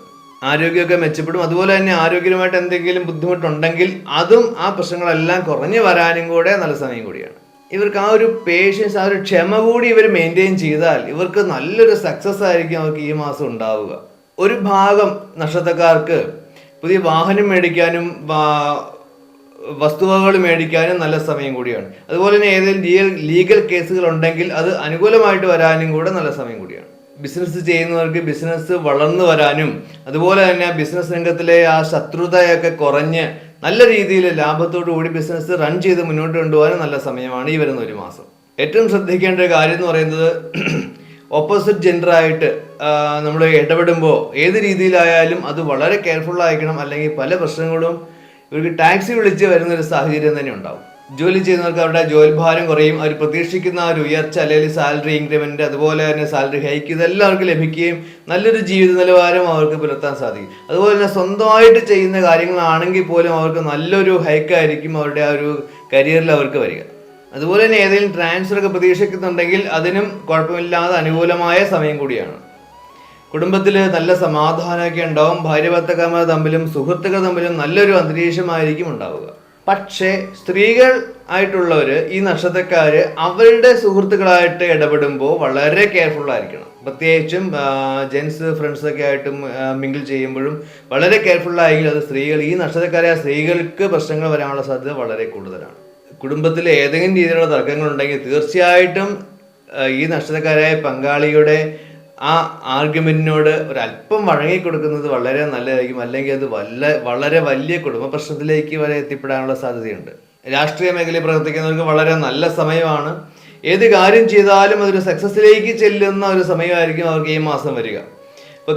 ആരോഗ്യമൊക്കെ മെച്ചപ്പെടും. അതുപോലെ തന്നെ ആരോഗ്യമായിട്ട് എന്തെങ്കിലും ബുദ്ധിമുട്ടുണ്ടെങ്കിൽ അതും ആ പ്രശ്നങ്ങളെല്ലാം കുറഞ്ഞു വരാനും കൂടെ നല്ല സമയം കൂടിയാണ്. ഇവർക്ക് ആ ഒരു പേഷ്യൻസ്, ആ ഒരു ക്ഷമ കൂടി ഇവർ മെയിൻറ്റെയിൻ ചെയ്താൽ ഇവർക്ക് നല്ലൊരു സക്സസ് ആയിരിക്കും അവർക്ക് ഈ മാസം ഉണ്ടാവുക. ഒരു ഭാഗം നക്ഷത്രക്കാർക്ക് പുതിയ വാഹനം മേടിക്കാനും വസ്തുവകൾ മേടിക്കാനും നല്ല സമയം കൂടിയാണ്. അതുപോലെ തന്നെ ഏതെങ്കിലും ലീഗൽ കേസുകൾ ഉണ്ടെങ്കിൽ അത് അനുകൂലമായിട്ട് വരാനും കൂടെ നല്ല സമയം കൂടിയാണ്. ബിസിനസ് ചെയ്യുന്നവർക്ക് ബിസിനസ് വളർന്നു വരാനും അതുപോലെ തന്നെ ബിസിനസ് രംഗത്തിലെ ആ ശത്രുതയൊക്കെ കുറഞ്ഞ് നല്ല രീതിയിൽ ലാഭത്തോടു കൂടി ബിസിനസ് റൺ ചെയ്ത് മുന്നോട്ട് കൊണ്ടുപോകാനും നല്ല സമയമാണ് ഈ വരുന്ന ഒരു മാസം. ഏറ്റവും ശ്രദ്ധിക്കേണ്ട ഒരു കാര്യം എന്ന് പറയുന്നത് ഓപ്പോസിറ്റ് ജെൻഡറായിട്ട് നമ്മൾ ഇടപെടുമ്പോൾ ഏത് രീതിയിലായാലും അത് വളരെ കെയർഫുൾ ആയിരിക്കണം. അല്ലെങ്കിൽ പല പ്രശ്നങ്ങളും ഇവർക്ക് ടാക്സി വിളിച്ച് വരുന്നൊരു സാഹചര്യം തന്നെ ഉണ്ടാവും. ജോലി ചെയ്യുന്നവർക്ക് അവരുടെ ജോലിഭാരം കുറയും. അവർ പ്രതീക്ഷിക്കുന്ന ഒരു ഉയർച്ച അല്ലെങ്കിൽ സാലറി ഇൻക്രിമെൻറ്റ് അതുപോലെ തന്നെ സാലറി ഹൈക്ക് ഇതെല്ലാം അവർക്ക് ലഭിക്കുകയും നല്ലൊരു ജീവിത നിലവാരം അവർക്ക് പുലർത്താൻ സാധിക്കും. അതുപോലെ തന്നെ സ്വന്തമായിട്ട് ചെയ്യുന്ന കാര്യങ്ങളാണെങ്കിൽ പോലും അവർക്ക് നല്ലൊരു ഹൈക്കായിരിക്കും അവരുടെ ആ ഒരു കരിയറിൽ അവർക്ക് വരിക. അതുപോലെ തന്നെ ഏതെങ്കിലും ട്രാൻസ്ഫറൊക്കെ പ്രതീക്ഷിക്കുന്നുണ്ടെങ്കിൽ അതിനും കുഴപ്പമില്ലാതെ അനുകൂലമായ സമയം കൂടിയാണ്. കുടുംബത്തിൽ നല്ല സമാധാനമൊക്കെ ഉണ്ടാവും. ഭാര്യഭർത്തക്കന്മാർ തമ്മിലും സുഹൃത്തുക്കൾ തമ്മിലും നല്ലൊരു അന്തരീക്ഷമായിരിക്കും ഉണ്ടാവുക. പക്ഷേ സ്ത്രീകൾ ആയിട്ടുള്ളവർ ഈ നക്ഷത്രക്കാർ അവരുടെ സുഹൃത്തുക്കളായിട്ട് ഇടപെടുമ്പോൾ വളരെ കെയർഫുൾ ആയിരിക്കണം. പ്രത്യേകിച്ചും ജെൻസ് ഫ്രണ്ട്സൊക്കെ ആയിട്ടും മിങ്കിൾ ചെയ്യുമ്പോഴും വളരെ കെയർഫുള്ളായെങ്കിൽ അത് ഈ നക്ഷത്രക്കാരായ സ്ത്രീകൾക്ക് പ്രശ്നങ്ങൾ വരാനുള്ള സാധ്യത വളരെ കൂടുതലാണ്. കുടുംബത്തിൽ ഏതെങ്കിലും രീതിയിലുള്ള തർക്കങ്ങളുണ്ടെങ്കിൽ തീർച്ചയായിട്ടും ഈ നക്ഷത്രക്കാരായ പങ്കാളിയുടെ ആ ആർഗ്യുമെന്റിനോട് ഒരല്പം വഴങ്ങിക്കൊടുക്കുന്നത് വളരെ നല്ലതായിരിക്കും. അല്ലെങ്കിൽ അത് വളരെ വലിയ കുടുംബ പ്രശ്നത്തിലേക്ക് വരെ എത്തിപ്പെടാനുള്ള സാധ്യതയുണ്ട്. രാഷ്ട്രീയ മേഖലയിൽ പ്രവർത്തിക്കുന്നവർക്ക് വളരെ നല്ല സമയമാണ്. ഏത് കാര്യം ചെയ്താലും അതൊരു സക്സസ്സിലേക്ക് ചെല്ലുന്ന ഒരു സമയമായിരിക്കും അവർക്ക് ഈ മാസം വരിക. ഇപ്പോൾ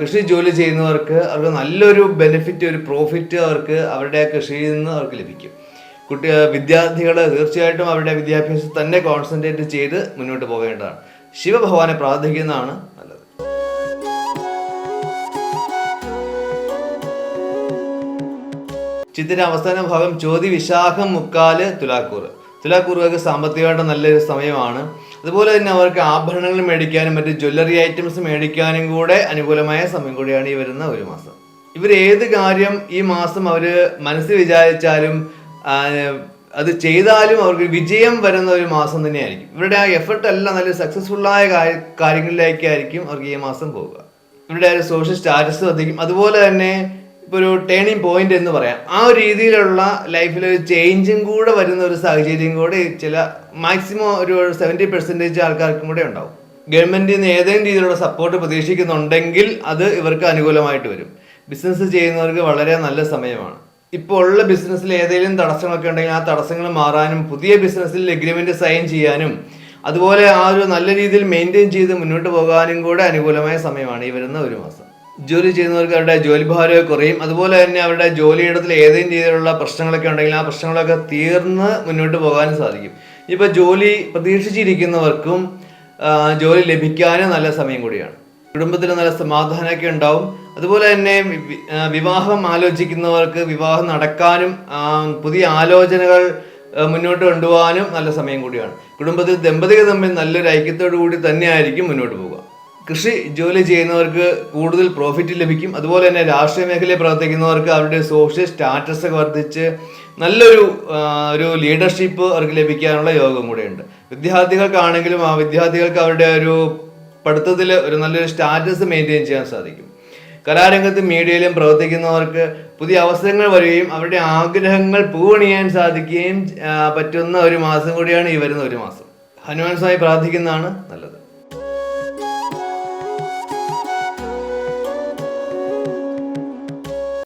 കൃഷി ജോലി ചെയ്യുന്നവർക്ക് അവർക്ക് നല്ലൊരു ബെനിഫിറ്റ്, ഒരു പ്രോഫിറ്റ് അവർക്ക് അവരുടെ കൃഷിയിൽ നിന്ന് അവർക്ക് ലഭിക്കും. വിദ്യാർത്ഥികൾ തീർച്ചയായിട്ടും അവരുടെ വിദ്യാഭ്യാസം തന്നെ കോൺസെൻട്രേറ്റ് ചെയ്ത് മുന്നോട്ട് പോകേണ്ടതാണ്. ശിവഭഗവാനെ പ്രാർത്ഥിക്കുന്നതാണ് നല്ലത്. ചിത്തിര അവസാന ഭാഗം ചോതി വിശാഖം മുക്കാല് തുലാക്കൂറ്. തുലാക്കൂറുകാർക്ക് സാമ്പത്തികമായിട്ട് നല്ലൊരു സമയമാണ്. അതുപോലെ തന്നെ അവർക്ക് ആഭരണങ്ങൾ മേടിക്കാനും മറ്റ് ജ്വല്ലറി ഐറ്റംസ് മേടിക്കാനും കൂടെ അനുകൂലമായ സമയം കൂടിയാണ് ഈ വരുന്ന ഒരു മാസം. ഇവർ ഏത് കാര്യം ഈ മാസം അവർ മനസ്സിൽ വിചാരിച്ചാലും അത് ചെയ്താലും അവർക്ക് വിജയം വരുന്ന ഒരു മാസം തന്നെയായിരിക്കും. ഇവരുടെ ആ എഫർട്ട് എല്ലാം നല്ല സക്സസ്ഫുള്ളായ കാര്യങ്ങളിലേക്കായിരിക്കും അവർക്ക് ഈ മാസം പോവുക. ഇവരുടെ ഒരു സോഷ്യൽ സ്റ്റാറ്റസ് വർദ്ധിക്കും. അതുപോലെ തന്നെ ഇപ്പോൾ ഒരു ടേണിംഗ് പോയിന്റ് എന്ന് പറയാം, ആ ഒരു രീതിയിലുള്ള ലൈഫിൽ ഒരു ചേഞ്ചും കൂടെ വരുന്ന ഒരു സാഹചര്യം കൂടെ ചില മാക്സിമം ഒരു 70% ആൾക്കാർക്കും കൂടെ ഉണ്ടാവും. ഗവൺമെന്റിൽ നിന്ന് ഏതെങ്കിലും രീതിയിലുള്ള സപ്പോർട്ട് പ്രതീക്ഷിക്കുന്നുണ്ടെങ്കിൽ അത് ഇവർക്ക് അനുകൂലമായിട്ട് വരും. ബിസിനസ് ചെയ്യുന്നവർക്ക് വളരെ നല്ല സമയമാണ്. ഇപ്പോൾ ഉള്ള ബിസിനസ്സിൽ ഏതെങ്കിലും തടസ്സങ്ങളൊക്കെ ഉണ്ടെങ്കിൽ ആ തടസ്സങ്ങൾ മാറാനും പുതിയ ബിസിനസ്സിൽ എഗ്രിമെന്റ് സൈൻ ചെയ്യാനും അതുപോലെ ആ ഒരു നല്ല രീതിയിൽ മെയിൻറ്റെയിൻ ചെയ്ത് മുന്നോട്ട് പോകാനും കൂടെ അനുകൂലമായ സമയമാണ് ഈ വരുന്ന ഒരു മാസം. ജോലി ചെയ്യുന്നവർക്ക് അവരുടെ ജോലിഭാരം കുറയും. അതുപോലെ തന്നെ അവരുടെ ജോലിയിടത്തിൽ ഏതെങ്കിലും രീതിയിലുള്ള പ്രശ്നങ്ങളൊക്കെ ഉണ്ടെങ്കിൽ ആ പ്രശ്നങ്ങളൊക്കെ തീർന്ന് മുന്നോട്ട് പോകാനും സാധിക്കും. ഇപ്പോൾ ജോലി പ്രതീക്ഷിച്ചിരിക്കുന്നവർക്കും ജോലി ലഭിക്കാനും നല്ല സമയം കൂടിയാണ്. കുടുംബത്തിൽ നല്ല സമാധാനമൊക്കെ ഉണ്ടാവും. അതുപോലെ തന്നെ വിവാഹം ആലോചിക്കുന്നവർക്ക് വിവാഹം നടക്കാനും പുതിയ ആലോചനകൾ മുന്നോട്ട് കൊണ്ടുപോകാനും നല്ല സമയം കൂടിയാണ്. കുടുംബത്തിൽ ദമ്പതികൾ തമ്മിൽ നല്ലൊരു ഐക്യത്തോടു കൂടി തന്നെയായിരിക്കും മുന്നോട്ട് പോവുക. കൃഷി ജോലി ചെയ്യുന്നവർക്ക് കൂടുതൽ പ്രോഫിറ്റ് ലഭിക്കും. അതുപോലെ തന്നെ രാഷ്ട്രീയ മേഖലയിൽ പ്രവർത്തിക്കുന്നവർക്ക് അവരുടെ സോഷ്യൽ സ്റ്റാറ്റസ് വർദ്ധിച്ച് നല്ലൊരു ലീഡർഷിപ്പ് അവർക്ക് ലഭിക്കാനുള്ള യോഗം കൂടെയുണ്ട്. വിദ്യാർത്ഥികൾക്കാണെങ്കിലും ആ വിദ്യാർത്ഥികൾക്ക് അവരുടെ ഒരു പഠിത്തത്തിൽ ഒരു നല്ലൊരു സ്റ്റാറ്റസ് മെയിൻറ്റെയിൻ ചെയ്യാൻ സാധിക്കും. കലാരംഗത്തും മീഡിയയിലും പ്രവർത്തിക്കുന്നവർക്ക് പുതിയ അവസരങ്ങൾ വരികയും അവരുടെ ആഗ്രഹങ്ങൾ പൂവണിയാൻ സാധിക്കുകയും പറ്റുന്ന ഒരു മാസം കൂടിയാണ് ഈ വരുന്ന ഒരു മാസം. ഹനുമാൻ സ്വാമി പ്രാർത്ഥിക്കുന്നതാണ് നല്ലത്.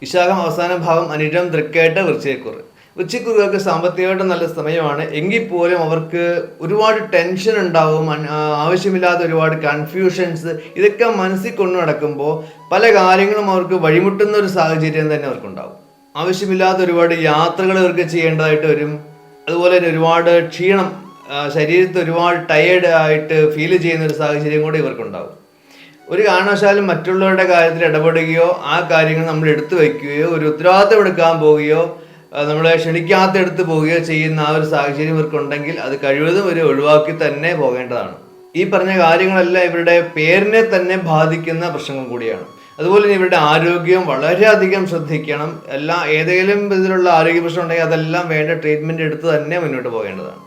വിശാഖം അവസാന ഭാഗം അനിഴം തൃക്കേട്ട് വൃശ്ചികക്കുറ്. വൃശ്ചികക്കുറുകാർക്ക് സാമ്പത്തികമായിട്ട് നല്ല സമയമാണ്. എങ്കിൽ പോലും അവർക്ക് ഒരുപാട് ടെൻഷൻ ഉണ്ടാവും, ആവശ്യമില്ലാത്ത ഒരുപാട് കൺഫ്യൂഷൻസ്, ഇതൊക്കെ മനസ്സിൽ കൊണ്ടു നടക്കുമ്പോൾ പല കാര്യങ്ങളും അവർക്ക് വഴിമുട്ടുന്ന ഒരു സാഹചര്യം തന്നെ അവർക്കുണ്ടാവും. ആവശ്യമില്ലാത്ത ഒരുപാട് യാത്രകൾ ഇവർക്ക് ചെയ്യേണ്ടതായിട്ട് വരും. അതുപോലെ തന്നെ ഒരുപാട് ക്ഷീണം, ശരീരത്തിൽ ഒരുപാട് ടയേർഡ് ആയിട്ട് ഫീൽ ചെയ്യുന്ന ഒരു സാഹചര്യം കൂടെ ഇവർക്കുണ്ടാവും. ഒരു കാരണവശാലും മറ്റുള്ളവരുടെ കാര്യത്തിൽ ഇടപെടുകയോ ആ കാര്യങ്ങൾ നമ്മൾ എടുത്തു വയ്ക്കുകയോ ഒരു ഉത്തരവാദിത്തം എടുക്കാൻ പോവുകയോ നമ്മളെ ക്ഷണിക്കാത്തെടുത്ത് പോവുകയോ ചെയ്യുന്ന ആ ഒരു സാഹചര്യം ഇവർക്കുണ്ടെങ്കിൽ അത് കഴിവതും ഒരു ഒഴിവാക്കി തന്നെ പോകേണ്ടതാണ്. ഈ പറഞ്ഞ കാര്യങ്ങളെല്ലാം ഇവരുടെ പേരിനെ തന്നെ ബാധിക്കുന്ന പ്രശ്നങ്ങൾ കൂടിയാണ്. അതുപോലെ തന്നെ ഇവരുടെ ആരോഗ്യം വളരെയധികം ശ്രദ്ധിക്കണം. ഏതെങ്കിലും വിധത്തിലുള്ള ആരോഗ്യ പ്രശ്നം ഉണ്ടെങ്കിൽ അതെല്ലാം വേണ്ട ട്രീറ്റ്മെന്റ് എടുത്ത് തന്നെ മുന്നോട്ട് പോകേണ്ടതാണ്.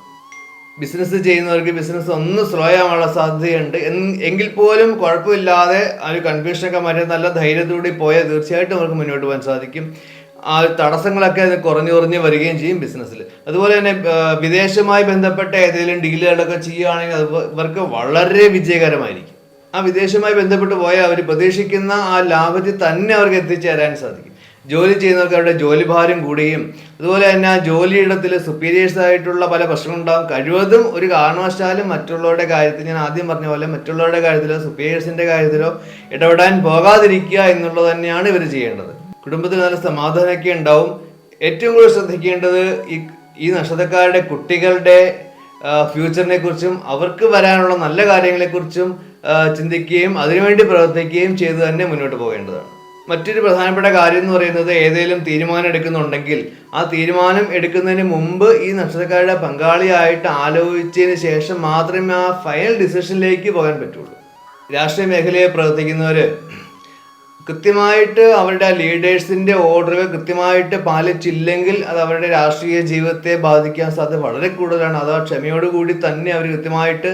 ബിസിനസ് ചെയ്യുന്നവർക്ക് ബിസിനസ് ഒന്ന് സ്ലോ ആവാനുള്ള സാധ്യതയുണ്ട്. എങ്കിൽ പോലും കുഴപ്പമില്ലാതെ ആ ഒരു കൺഫ്യൂഷനൊക്കെ മാറ്റി നല്ല ധൈര്യത്തോടെ പോയാൽ തീർച്ചയായിട്ടും അവർക്ക് മുന്നോട്ട് പോകാൻ സാധിക്കും. ആ തടസ്സങ്ങളൊക്കെ അത് കുറഞ്ഞു വരികയും ചെയ്യും ബിസിനസ്സിൽ. അതുപോലെ തന്നെ വിദേശവുമായി ബന്ധപ്പെട്ട ഏതെങ്കിലും ഡീലുകളൊക്കെ ചെയ്യുകയാണെങ്കിൽ അത് ഇവർക്ക് വളരെ വിജയകരമായിരിക്കും. ആ വിദേശവുമായി ബന്ധപ്പെട്ട് പോയാൽ അവർ പ്രതീക്ഷിക്കുന്ന ആ ലാഭത്തിൽ തന്നെ അവർക്ക് എത്തിച്ചേരാൻ സാധിക്കും. ജോലി ചെയ്യുന്നവർക്ക് അവരുടെ ജോലിഭാരം കൂടുകയും അതുപോലെ തന്നെ ആ ജോലിയിടത്തിൽ സുപ്പീരിയേഴ്സ് ആയിട്ടുള്ള പല പ്രശ്നങ്ങളുണ്ടാകും. കഴിവതും ഒരു കാരണവശാലും മറ്റുള്ളവരുടെ കാര്യത്തിൽ, ഞാൻ ആദ്യം പറഞ്ഞ പോലെ മറ്റുള്ളവരുടെ കാര്യത്തിലോ സുപ്പീരിയേഴ്സിന്റെ കാര്യത്തിലോ ഇടപെടാൻ പോകാതിരിക്കുക എന്നുള്ളത് തന്നെയാണ് ഇവർ ചെയ്യേണ്ടത്. കുടുംബത്തിൽ നല്ല സമാധാനമൊക്കെ ഉണ്ടാവും. ഏറ്റവും കൂടുതൽ ശ്രദ്ധിക്കേണ്ടത് ഈ നക്ഷത്രക്കാരുടെ കുട്ടികളുടെ ഫ്യൂച്ചറിനെ കുറിച്ചും അവർക്ക് വരാനുള്ള നല്ല കാര്യങ്ങളെക്കുറിച്ചും ചിന്തിക്കുകയും അതിനുവേണ്ടി പ്രവർത്തിക്കുകയും ചെയ്ത് തന്നെ മുന്നോട്ട് പോകേണ്ടതാണ്. മറ്റൊരു പ്രധാനപ്പെട്ട കാര്യം എന്ന് പറയുന്നത്, ഏതെങ്കിലും തീരുമാനം എടുക്കുന്നുണ്ടെങ്കിൽ ആ തീരുമാനം എടുക്കുന്നതിന് മുമ്പ് ഈ നക്ഷത്രക്കാരുടെ പങ്കാളിയായിട്ട് ആലോചിച്ചതിന് ശേഷം മാത്രമേ ആ ഫൈനൽ ഡിസിഷനിലേക്ക് പോകാൻ പറ്റുള്ളൂ. രാഷ്ട്രീയ മേഖലയിൽ പ്രവർത്തിക്കുന്നവർ കൃത്യമായിട്ട് അവരുടെ ലീഡേഴ്സിന്റെ ഓർഡറുകൾ കൃത്യമായിട്ട് പാലിച്ചില്ലെങ്കിൽ അത് അവരുടെ രാഷ്ട്രീയ ജീവിതത്തെ ബാധിക്കാൻ സാധ്യത വളരെ കൂടുതലാണ്. അത് ക്ഷമയോടുകൂടി തന്നെ അവർ കൃത്യമായിട്ട്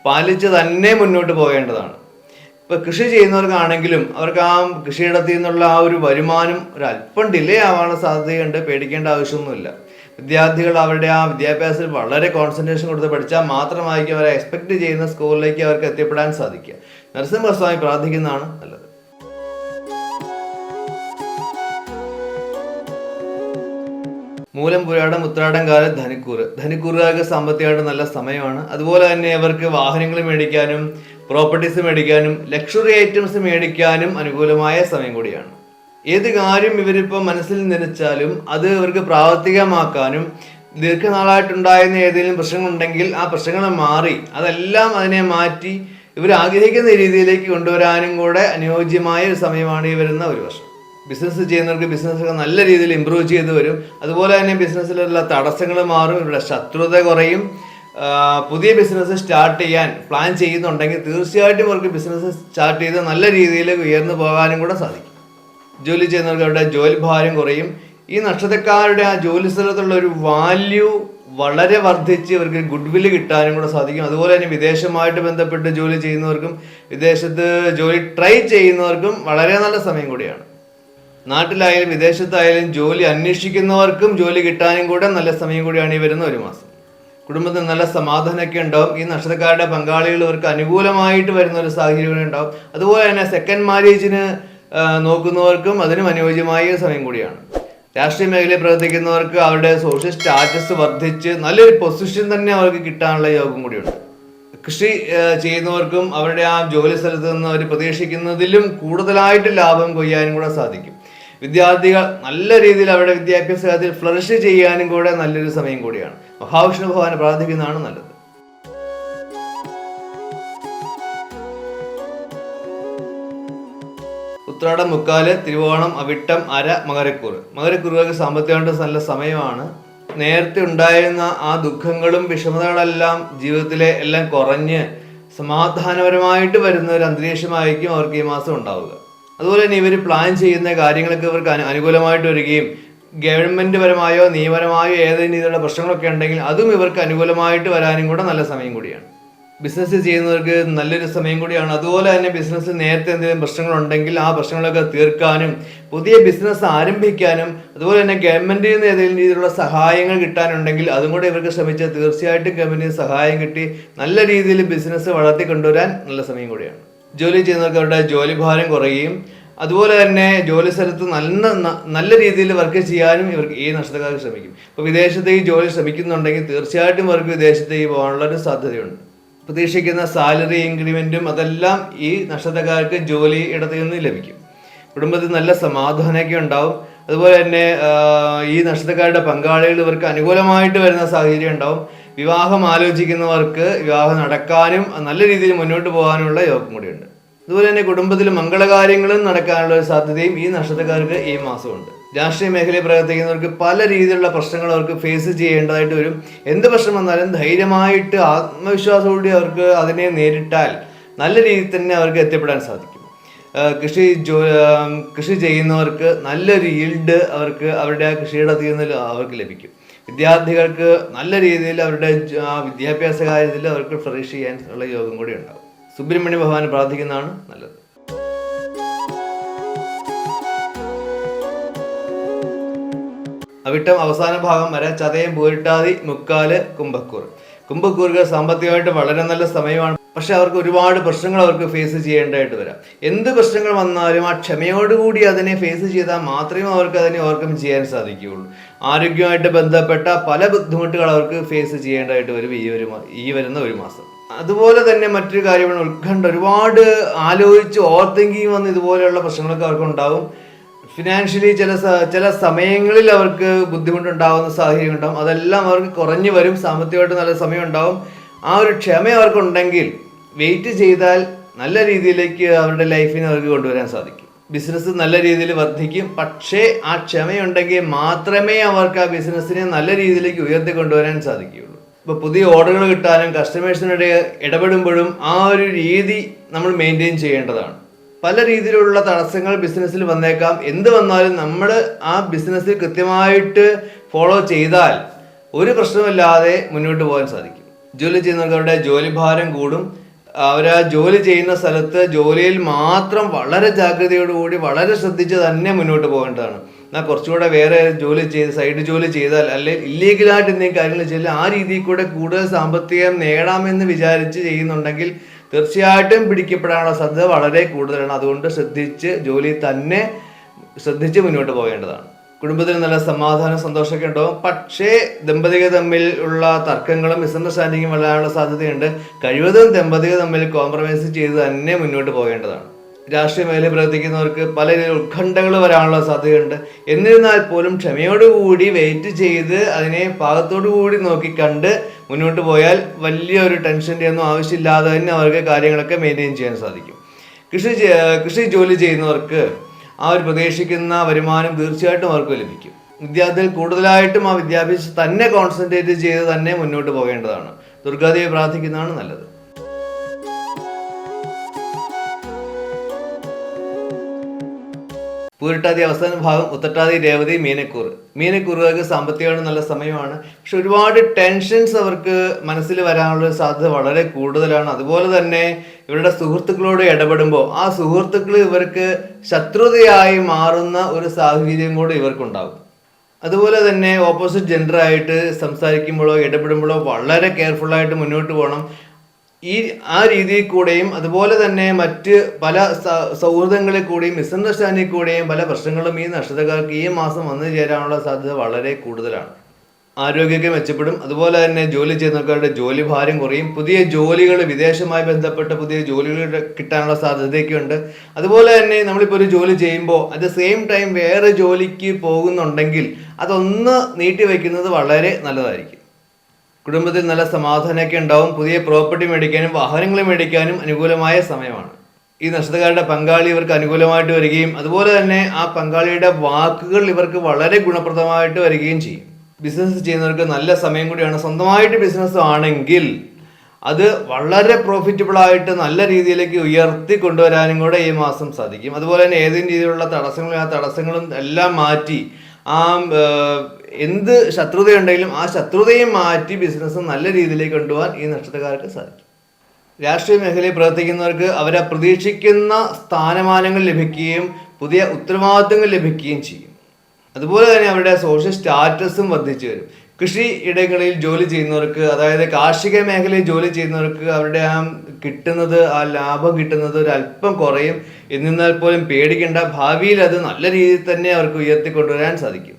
പാലിച്ച് തന്നെ മുന്നോട്ട് പോകേണ്ടതാണ്. ഇപ്പൊ കൃഷി ചെയ്യുന്നവർക്കാണെങ്കിലും അവർക്ക് ആ കൃഷിയിടത്തിൽ നിന്നുള്ള ആ ഒരു വരുമാനം ഒരല്പം ഡിലേ ആവാനുള്ള സാധ്യതയുണ്ട്. പേടിക്കേണ്ട ആവശ്യമൊന്നുമില്ല. വിദ്യാർത്ഥികൾ അവരുടെ ആ വിദ്യാഭ്യാസത്തിൽ വളരെ കോൺസെൻട്രേഷൻ കൊടുത്ത് പഠിച്ചാൽ മാത്രമായിരിക്കും അവരെ എക്സ്പെക്ട് ചെയ്യുന്ന സ്കൂളിലേക്ക് അവർക്ക് എത്തിപ്പെടാൻ സാധിക്കുക. നരസിംഹസ്വാമി പ്രാർത്ഥിക്കുന്നതാണ് നല്ലത്. മൂലം, പുരാടം, ഉത്രാടം കാലം ധനുക്കൂറുകാർക്ക് സാമ്പത്തികമായിട്ട് നല്ല സമയമാണ്. അതുപോലെ തന്നെ അവർക്ക് വാഹനങ്ങൾ മേടിക്കാനും പ്രോപ്പർട്ടീസ് മേടിക്കാനും ലക്ഷറി ഐറ്റംസ് മേടിക്കാനും അനുകൂലമായ സമയം കൂടിയാണ്. ഏത് കാര്യം ഇവരിപ്പോൾ മനസ്സിൽ നനച്ചാലും അത് ഇവർക്ക് പ്രാവർത്തികമാക്കാനും ദീർഘനാളായിട്ടുണ്ടായിരുന്ന ഏതെങ്കിലും പ്രശ്നങ്ങളുണ്ടെങ്കിൽ ആ പ്രശ്നങ്ങൾ മാറി അതെല്ലാം അതിനെ മാറ്റി ഇവർ ആഗ്രഹിക്കുന്ന രീതിയിലേക്ക് കൊണ്ടുവരാനും കൂടെ അനുയോജ്യമായ ഒരു സമയമാണ് ഈ വരുന്ന ഒരു വർഷം. ബിസിനസ് ചെയ്യുന്നവർക്ക് ബിസിനസ്സൊക്കെ നല്ല രീതിയിൽ ഇമ്പ്രൂവ് ചെയ്ത് വരും. അതുപോലെ തന്നെ ബിസിനസ്സിലുള്ള തടസ്സങ്ങൾ മാറും, ഇവിടെ ശത്രുത കുറയും. പുതിയ ബിസിനസ് സ്റ്റാർട്ട് ചെയ്യാൻ പ്ലാൻ ചെയ്യുന്നുണ്ടെങ്കിൽ തീർച്ചയായിട്ടും അവർക്ക് ബിസിനസ് സ്റ്റാർട്ട് ചെയ്ത് നല്ല രീതിയിൽ ഉയർന്നു പോകാനും കൂടെ സാധിക്കും. ജോലി ചെയ്യുന്നവർക്ക് അവരുടെ ജോലി ഭാരം കുറയും. ഈ നക്ഷത്രക്കാരുടെ ആ ജോലി സ്ഥലത്തുള്ള ഒരു വാല്യൂ വളരെ വർദ്ധിച്ച് ഇവർക്ക് ഗുഡ് വില്ല് കിട്ടാനും കൂടെ സാധിക്കും. അതുപോലെ തന്നെ വിദേശമായിട്ട് ബന്ധപ്പെട്ട് ജോലി ചെയ്യുന്നവർക്കും വിദേശത്ത് ജോലി ട്രൈ ചെയ്യുന്നവർക്കും വളരെ നല്ല സമയം കൂടിയാണ്. നാട്ടിലായാലും വിദേശത്തായാലും ജോലി അന്വേഷിക്കുന്നവർക്കും ജോലി കിട്ടാനും കൂടെ നല്ല സമയം കൂടിയാണ് ഈ വരുന്ന ഒരു മാസം. കുടുംബത്തിൽ നല്ല സമാധാനമൊക്കെ ഉണ്ടാവും. ഈ നക്ഷത്രക്കാരുടെ പങ്കാളികൾ ഇവർക്ക് അനുകൂലമായിട്ട് വരുന്ന ഒരു സാഹചര്യം ഉണ്ടാവും. അതുപോലെ തന്നെ സെക്കൻഡ് മാരേജിന് നോക്കുന്നവർക്കും അതിനും അനുയോജ്യമായ സമയം കൂടിയാണ്. രാഷ്ട്രീയ മേഖലയിൽ പ്രവർത്തിക്കുന്നവർക്ക് അവരുടെ സോഷ്യൽ സ്റ്റാറ്റസ് വർദ്ധിച്ച് നല്ലൊരു പൊസിഷൻ തന്നെ അവർക്ക് കിട്ടാനുള്ള യോഗം കൂടിയുണ്ട്. കൃഷി ചെയ്യുന്നവർക്കും അവരുടെ ആ ജോലി സ്ഥലത്ത് നിന്ന് അവർ പ്രതീക്ഷിക്കുന്നതിലും കൂടുതലായിട്ട് ലാഭം കൊയ്യാനും കൂടെ സാധിക്കും. വിദ്യാർത്ഥികൾ നല്ല രീതിയിൽ അവരുടെ വിദ്യാഭ്യാസ കാര്യത്തിൽ ഫ്ലറിഷ് ചെയ്യാനും കൂടെ നല്ലൊരു സമയം കൂടിയാണ്. മഹാവിഷ്ണു ഭഗവാനെ പ്രാർത്ഥിക്കുന്നതാണ് നല്ലത്. ഉത്രാടം, മുക്കാല്, തിരുവോണം, അവിട്ടം, അര, മകരക്കൂറ്. മകരക്കൂറുകൾക്ക് സാമ്പത്തികമായിട്ട് നല്ല സമയമാണ്. നേരത്തെ ഉണ്ടായിരുന്ന ആ ദുഃഖങ്ങളും വിഷമതകളെല്ലാം ജീവിതത്തിലെ എല്ലാം കുറഞ്ഞ് സമാധാനപരമായിട്ട് വരുന്ന ഒരു അന്തരീക്ഷമായിരിക്കും അവർക്ക് ഈ മാസം ഉണ്ടാവുക. അതുപോലെ തന്നെ ഇവർ പ്ലാൻ ചെയ്യുന്ന കാര്യങ്ങളൊക്കെ ഇവർക്ക് അനുകൂലമായിട്ട് വരികയും ഗവൺമെൻറ് പരമായോ നിയമപരമായോ ഏതെങ്കിലും രീതിയിലുള്ള പ്രശ്നങ്ങളൊക്കെ ഉണ്ടെങ്കിൽ അതും ഇവർക്ക് അനുകൂലമായിട്ട് വരാനും കൂടെ നല്ല സമയം കൂടിയാണ്. ബിസിനസ് ചെയ്യുന്നവർക്ക് നല്ലൊരു സമയം കൂടിയാണ്. അതുപോലെ തന്നെ ബിസിനസ്സിൽ നേരത്തെ എന്തെങ്കിലും പ്രശ്നങ്ങളുണ്ടെങ്കിൽ ആ പ്രശ്നങ്ങളൊക്കെ തീർക്കാനും പുതിയ ബിസിനസ് ആരംഭിക്കാനും അതുപോലെ തന്നെ ഗവൺമെൻറ്റിൽ നിന്ന് ഏതെങ്കിലും രീതിയിലുള്ള സഹായങ്ങൾ കിട്ടാനുണ്ടെങ്കിൽ അതും കൂടെ ഇവർക്ക് ശ്രമിച്ചാൽ തീർച്ചയായിട്ടും ഗവൺമെൻറ്റിന് സഹായം കിട്ടി നല്ല രീതിയിൽ ബിസിനസ് വളർത്തി കൊണ്ടുവരാൻ നല്ല സമയം കൂടിയാണ്. ജോലി ചെയ്യുന്നവർക്ക് അവരുടെ ജോലി ഭാരം കുറയുകയും അതുപോലെ തന്നെ ജോലി സ്ഥലത്ത് നല്ല രീതിയിൽ വർക്ക് ചെയ്യാനും ഇവർക്ക് ഈ നക്ഷത്രക്കാർക്ക് ശ്രമിക്കും. ഇപ്പോൾ വിദേശത്തേക്ക് ജോലി ശ്രമിക്കുന്നുണ്ടെങ്കിൽ തീർച്ചയായിട്ടും ഇവർക്ക് വിദേശത്തേക്ക് പോകാനുള്ളൊരു സാധ്യതയുണ്ട്. പ്രതീക്ഷിക്കുന്ന സാലറി ഇൻക്രിമെൻറ്റും അതെല്ലാം ഈ നക്ഷത്രക്കാർക്ക് ജോലി ഇടത്തിൽ നിന്ന് ലഭിക്കും. കുടുംബത്തിൽ നല്ല സമാധാനമൊക്കെ ഉണ്ടാവും. അതുപോലെ തന്നെ ഈ നക്ഷത്രക്കാരുടെ പങ്കാളികൾ ഇവർക്ക് അനുകൂലമായിട്ട് വരുന്ന സാഹചര്യം ഉണ്ടാവും. വിവാഹം ആലോചിക്കുന്നവർക്ക് വിവാഹം നടക്കാനും നല്ല രീതിയിൽ മുന്നോട്ട് പോകാനുള്ള യോഗം കൂടിയുണ്ട്. അതുപോലെ തന്നെ കുടുംബത്തിൽ മംഗളകാര്യങ്ങളും നടക്കാനുള്ള ഒരു സാധ്യതയും ഈ നക്ഷത്രക്കാർക്ക് ഈ മാസമുണ്ട്. രാഷ്ട്രീയ മേഖലയിൽ പ്രവർത്തിക്കുന്നവർക്ക് പല രീതിയിലുള്ള പ്രശ്നങ്ങൾ അവർക്ക് ഫേസ് ചെയ്യേണ്ടതായിട്ട് വരും. എന്ത് പ്രശ്നം വന്നാലും ധൈര്യമായിട്ട് ആത്മവിശ്വാസത്തോടെ അവർക്ക് അതിനെ നേരിട്ടാൽ നല്ല രീതിയിൽ തന്നെ അവർക്ക് എത്തിപ്പെടാൻ സാധിക്കും. കൃഷി ചെയ്യുന്നവർക്ക് നല്ലൊരു ഈൽഡ് അവർക്ക് അവരുടെ കൃഷിയിടത്തിൽ നിന്ന് അവർക്ക് ലഭിക്കും. വിദ്യാർത്ഥികൾക്ക് നല്ല രീതിയിൽ അവരുടെ വിദ്യാഭ്യാസ കാര്യത്തിൽ അവർക്ക് ഫ്ലറിഷ് ചെയ്യാൻ ഉള്ള യോഗം കൂടി ഉണ്ടാകും. സുബ്രഹ്മണ്യ ഭഗവാനെ പ്രാർത്ഥിക്കുന്നതാണ് നല്ലത്. അവിട്ടം അവസാന ഭാഗം വരെ ചതയം, പൂരിട്ടാതി, മുക്കാല്, കുംഭക്കൂറ്. കുംഭക്കൂറുകൾ സാമ്പത്തികമായിട്ട് വളരെ നല്ല സമയമാണ്. പക്ഷെ അവർക്ക് ഒരുപാട് പ്രശ്നങ്ങൾ അവർക്ക് ഫേസ് ചെയ്യേണ്ടതായിട്ട് വരാം. എന്ത് പ്രശ്നങ്ങൾ വന്നാലും ആ ക്ഷമയോടുകൂടി അതിനെ ഫേസ് ചെയ്താൽ മാത്രമേ അവർക്ക് അതിനെ ഓവർകം ചെയ്യാൻ സാധിക്കുകയുള്ളൂ. ആരോഗ്യമായിട്ട് ബന്ധപ്പെട്ട പല ബുദ്ധിമുട്ടുകൾ അവർക്ക് ഫേസ് ചെയ്യേണ്ടതായിട്ട് വരും ഈ വരുന്ന ഒരു മാസം. അതുപോലെ തന്നെ മറ്റൊരു കാര്യമാണ് ഉത്കണ്ഠ. ഒരുപാട് ആലോചിച്ച് ഓവർ തിങ്കിങ് വന്ന് ഇതുപോലെയുള്ള പ്രശ്നങ്ങളൊക്കെ അവർക്ക് ഉണ്ടാവും. ഫിനാൻഷ്യലി ചില സമയങ്ങളിൽ അവർക്ക് ബുദ്ധിമുട്ടുണ്ടാകുന്ന സാഹചര്യം ഉണ്ടാവും. അതെല്ലാം അവർക്ക് കുറഞ്ഞു വരും. സാമ്പത്തികമായിട്ട് നല്ല സമയം ഉണ്ടാവും. ആ ഒരു ക്ഷമ അവർക്കുണ്ടെങ്കിൽ വെയിറ്റ് ചെയ്താൽ നല്ല രീതിയിലേക്ക് അവരുടെ ലൈഫിനെ അവർക്ക് കൊണ്ടുവരാൻ സാധിക്കും. ബിസിനസ് നല്ല രീതിയിൽ വർദ്ധിക്കും. പക്ഷേ ആ ക്ഷമയുണ്ടെങ്കിൽ മാത്രമേ അവർക്ക് ആ ബിസിനസ്സിനെ നല്ല രീതിയിലേക്ക് ഉയർത്തി കൊണ്ടുവരാൻ സാധിക്കുകയുള്ളൂ. ഇപ്പോൾ പുതിയ ഓർഡറുകൾ കിട്ടാനും കസ്റ്റമേഴ്സിനിടെ ഇടപെടുമ്പോഴും ആ ഒരു രീതി നമ്മൾ മെയിൻറ്റെയിൻ ചെയ്യേണ്ടതാണ്. പല രീതിയിലുള്ള തടസ്സങ്ങൾ ബിസിനസ്സിൽ വന്നേക്കാം. എന്ത് വന്നാലും നമ്മൾ ആ ബിസിനസ്സിൽ കൃത്യമായിട്ട് ഫോളോ ചെയ്താൽ ഒരു പ്രശ്നമില്ലാതെ മുന്നോട്ട് പോകാൻ സാധിക്കും. ജോലി ചെയ്യുന്നവർക്ക് അവരുടെ ജോലി ഭാരം കൂടും. അവർ ആ ജോലി ചെയ്യുന്ന സ്ഥലത്ത് ജോലിയിൽ മാത്രം വളരെ ജാഗ്രതയോടുകൂടി വളരെ ശ്രദ്ധിച്ച് തന്നെ മുന്നോട്ട് പോകേണ്ടതാണ്. എന്നാൽ കുറച്ചുകൂടെ വേറെ സൈഡ് ജോലി ചെയ്താൽ അല്ലെങ്കിൽ ഇല്ലീഗലായിട്ട് എന്തെങ്കിലും കാര്യങ്ങൾ ചെയ്താൽ ആ രീതിയിൽ കൂടെ കൂടുതൽ സാമ്പത്തികം നേടാമെന്ന് വിചാരിച്ച് ചെയ്യുന്നുണ്ടെങ്കിൽ തീർച്ചയായിട്ടും പിടിക്കപ്പെടാനുള്ള സാധ്യത വളരെ കൂടുതലാണ്. അതുകൊണ്ട് ശ്രദ്ധിച്ച് മുന്നോട്ട് പോകേണ്ടതാണ്. കുടുംബത്തിൽ നല്ല സമാധാനം, സന്തോഷമൊക്കെ ഉണ്ടാവും. പക്ഷേ ദമ്പതികൾ തമ്മിൽ ഉള്ള തർക്കങ്ങളും മിസ്അണ്ടർസ്റ്റാൻഡിങ്ങും വരാനുള്ള സാധ്യതയുണ്ട്. കഴിവതും ദമ്പതികൾ തമ്മിൽ കോംപ്രമൈസ് ചെയ്ത് തന്നെ മുന്നോട്ട് പോകേണ്ടതാണ്. രാഷ്ട്രീയ മേഖലയിൽ പ്രവർത്തിക്കുന്നവർക്ക് പല ഉത്കണ്ഠകൾ വരാനുള്ള സാധ്യതയുണ്ട്. എന്നിരുന്നാൽ പോലും ക്ഷമയോടുകൂടി വെയിറ്റ് ചെയ്ത് അതിനെ പാകത്തോടു കൂടി നോക്കിക്കണ്ട് മുന്നോട്ട് പോയാൽ വലിയൊരു ടെൻഷൻ്റെ ഒന്നും ആവശ്യമില്ലാതെ തന്നെ അവർക്ക് കാര്യങ്ങളൊക്കെ മെയിൻറ്റെയിൻ ചെയ്യാൻ സാധിക്കും. കൃഷി ജോലി ചെയ്യുന്നവർക്ക് ആ ഒരു പ്രതീക്ഷിക്കുന്ന വരുമാനം തീർച്ചയായിട്ടും അവർക്ക് ലഭിക്കും. വിദ്യാർത്ഥികൾ കൂടുതലായിട്ടും ആ വിദ്യാഭ്യാസം തന്നെ കോൺസെൻട്രേറ്റ് ചെയ്ത് തന്നെ മുന്നോട്ട് പോകേണ്ടതാണ്. ദുർഗാദേവി പ്രാർത്ഥിക്കുന്നതാണ് നല്ലത്. പൂരിട്ടാതി അവസാന ഭാഗം, ഉത്രട്ടാതി, രേവതി, മീനക്കൂറുകാർക്ക് സാമ്പത്തികമായിട്ട് നല്ല സമയമാണ്. പക്ഷെ ഒരുപാട് ടെൻഷൻസ് അവർക്ക് മനസ്സിൽ വരാനുള്ള സാധ്യത വളരെ കൂടുതലാണ്. അതുപോലെ തന്നെ ഇവരുടെ സുഹൃത്തുക്കളോട് ഇടപെടുമ്പോൾ ആ സുഹൃത്തുക്കൾ ഇവർക്ക് ശത്രുതയായി മാറുന്ന ഒരു സാഹചര്യം കൂടെ ഇവർക്കുണ്ടാകും. അതുപോലെ തന്നെ ഓപ്പോസിറ്റ് ജെൻഡറായിട്ട് സംസാരിക്കുമ്പോഴോ ഇടപെടുമ്പോഴോ വളരെ കെയർഫുള്ളായിട്ട് മുന്നോട്ട് പോകണം. ആ രീതിയിൽ കൂടെയും അതുപോലെ തന്നെ മറ്റ് പല സൗഹൃദങ്ങളിൽ കൂടെയും മിസ്അണ്ടർസ്റ്റാൻഡിൽ കൂടെയും പല പ്രശ്നങ്ങളും ഈ നക്ഷത്രക്കാർക്ക് ഈ മാസം വന്നു ചേരാനുള്ള സാധ്യത വളരെ കൂടുതലാണ്. ആരോഗ്യമൊക്കെ മെച്ചപ്പെടും. അതുപോലെ തന്നെ ജോലി ചെയ്യുന്നവരുടെ ജോലി ഭാരം കുറയും. പുതിയ ജോലികൾ, വിദേശവുമായി ബന്ധപ്പെട്ട പുതിയ ജോലികൾ കിട്ടാനുള്ള സാധ്യതയൊക്കെ ഉണ്ട്. അതുപോലെ തന്നെ നമ്മളിപ്പോൾ ഒരു ജോലി ചെയ്യുമ്പോൾ അറ്റ് ദ സെയിം ടൈം വേറെ ജോലിക്ക് പോകുന്നുണ്ടെങ്കിൽ അതൊന്ന് നീട്ടി വയ്ക്കുന്നത് വളരെ നല്ലതായിരിക്കും. കുടുംബത്തിൽ നല്ല സമാധാനമൊക്കെ ഉണ്ടാവും. പുതിയ പ്രോപ്പർട്ടി മേടിക്കാനും വാഹനങ്ങൾ മേടിക്കാനും അനുകൂലമായ സമയമാണ്. ഈ നക്ഷത്രക്കാരുടെ പങ്കാളി ഇവർക്ക് അനുകൂലമായിട്ട് വരികയും അതുപോലെ തന്നെ ആ പങ്കാളിയുടെ വാക്കുകൾ ഇവർക്ക് വളരെ ഗുണപ്രദമായിട്ട് വരികയും ചെയ്യും. ബിസിനസ് ചെയ്യുന്നവർക്ക് നല്ല സമയം കൂടിയാണ്. സ്വന്തമായിട്ട് ബിസിനസ് ആണെങ്കിൽ അത് വളരെ പ്രോഫിറ്റബിൾ ആയിട്ട് നല്ല രീതിയിലേക്ക് ഉയർത്തി കൊണ്ടുവരാനും കൂടെ ഈ മാസം സാധിക്കും. അതുപോലെ തന്നെ ഏതെങ്കിലും രീതിയിലുള്ള തടസ്സങ്ങളും ആ തടസ്സങ്ങളും എല്ലാം മാറ്റി ആ എന്ത് ശത്രുതയുണ്ടെങ്കിലും ആ ശത്രുതയും മാറ്റി ബിസിനസ് നല്ല രീതിയിലേക്ക് കൊണ്ടുപോകാൻ ഈ നക്ഷത്രക്കാർക്ക് സാധിക്കും. രാഷ്ട്രീയ മേഖലയിൽ പ്രവർത്തിക്കുന്നവർക്ക് അവരെ പ്രതീക്ഷിക്കുന്ന സ്ഥാനമാനങ്ങൾ ലഭിക്കുകയും പുതിയ ഉത്തരവാദിത്തങ്ങൾ ലഭിക്കുകയും ചെയ്യും. അതുപോലെ തന്നെ അവരുടെ സോഷ്യൽ സ്റ്റാറ്റസും വർദ്ധിച്ചു വരും. കൃഷി ഇടങ്ങളിൽ ജോലി ചെയ്യുന്നവർക്ക്, അതായത് കാർഷിക മേഖലയിൽ ജോലി ചെയ്യുന്നവർക്ക് അവരുടെ ആ ലാഭം കിട്ടുന്നത് ഒരു അല്പം കുറയും. എന്നിരുന്നാൽ പോലും പേടിക്കേണ്ട, ഭാവിയിൽ അത് നല്ല രീതിയിൽ തന്നെ അവർക്ക് ഉയർത്തിക്കൊണ്ടുവരാൻ സാധിക്കും.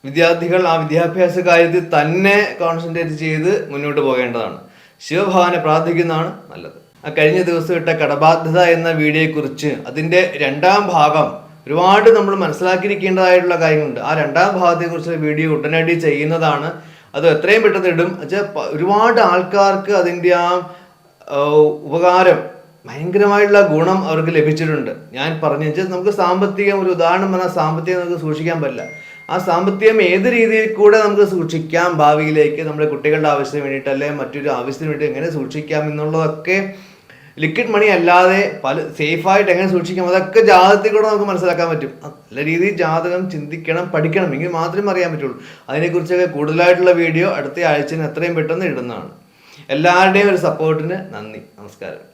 വിദ്യാർത്ഥികൾ ആ വിദ്യാഭ്യാസ കാര്യത്തിൽ തന്നെ കോൺസെൻട്രേറ്റ് ചെയ്ത് മുന്നോട്ട് പോകേണ്ടതാണ്. ശിവഭഗവാനെ പ്രാർത്ഥിക്കുന്നതാണ് നല്ലത്. കഴിഞ്ഞ ദിവസം ഇട്ട കടബാധ്യത എന്ന വീഡിയോയെക്കുറിച്ച് അതിൻ്റെ രണ്ടാം ഭാഗം ഒരുപാട് നമ്മൾ മനസ്സിലാക്കിയിരിക്കേണ്ടതായിട്ടുള്ള കാര്യങ്ങളുണ്ട്. ആ രണ്ടാം ഭാഗത്തെക്കുറിച്ചുള്ള വീഡിയോ ഉടനടി ചെയ്യുന്നതാണ്. അത് എത്രയും പെട്ടെന്ന് ഇടും. ഒരുപാട് ആൾക്കാർക്ക് അതിൻ്റെ ആ ഉപകാരം, ഭയങ്കരമായിട്ടുള്ള ഗുണം അവർക്ക് ലഭിച്ചിട്ടുണ്ട്. ഞാൻ പറഞ്ഞു നമുക്ക് സാമ്പത്തികം, ഒരു ഉദാഹരണം പറഞ്ഞാൽ സാമ്പത്തികം നമുക്ക് സൂക്ഷിക്കാൻ പറ്റില്ല. ആ സാമ്പത്തികം ഏത് രീതിയിൽ കൂടെ നമുക്ക് സൂക്ഷിക്കാം, ഭാവിയിലേക്ക് നമ്മുടെ കുട്ടികളുടെ ആവശ്യത്തിന് വേണ്ടിയിട്ട് അല്ലെങ്കിൽ മറ്റൊരു ആവശ്യത്തിന് വേണ്ടി എങ്ങനെ സൂക്ഷിക്കാം എന്നുള്ളതൊക്കെ ലിക്വിഡ് മണി അല്ലാതെ പല സേഫായിട്ട് എങ്ങനെ സൂക്ഷിക്കാം അതൊക്കെ ജാതകത്തിൽ കൂടെ നമുക്ക് മനസ്സിലാക്കാൻ പറ്റും. നല്ല രീതിയിൽ ജാതകം ചിന്തിക്കണം, പഠിക്കണം, എങ്കിൽ മാത്രമേ അറിയാൻ പറ്റുള്ളൂ. അതിനെക്കുറിച്ചൊക്കെ കൂടുതലായിട്ടുള്ള വീഡിയോ അടുത്ത ആഴ്ചയിൽ എത്രയും പെട്ടെന്ന് ഇടുന്നതാണ്. എല്ലാവരുടെയും ഒരു സപ്പോർട്ടിന് നന്ദി. നമസ്കാരം.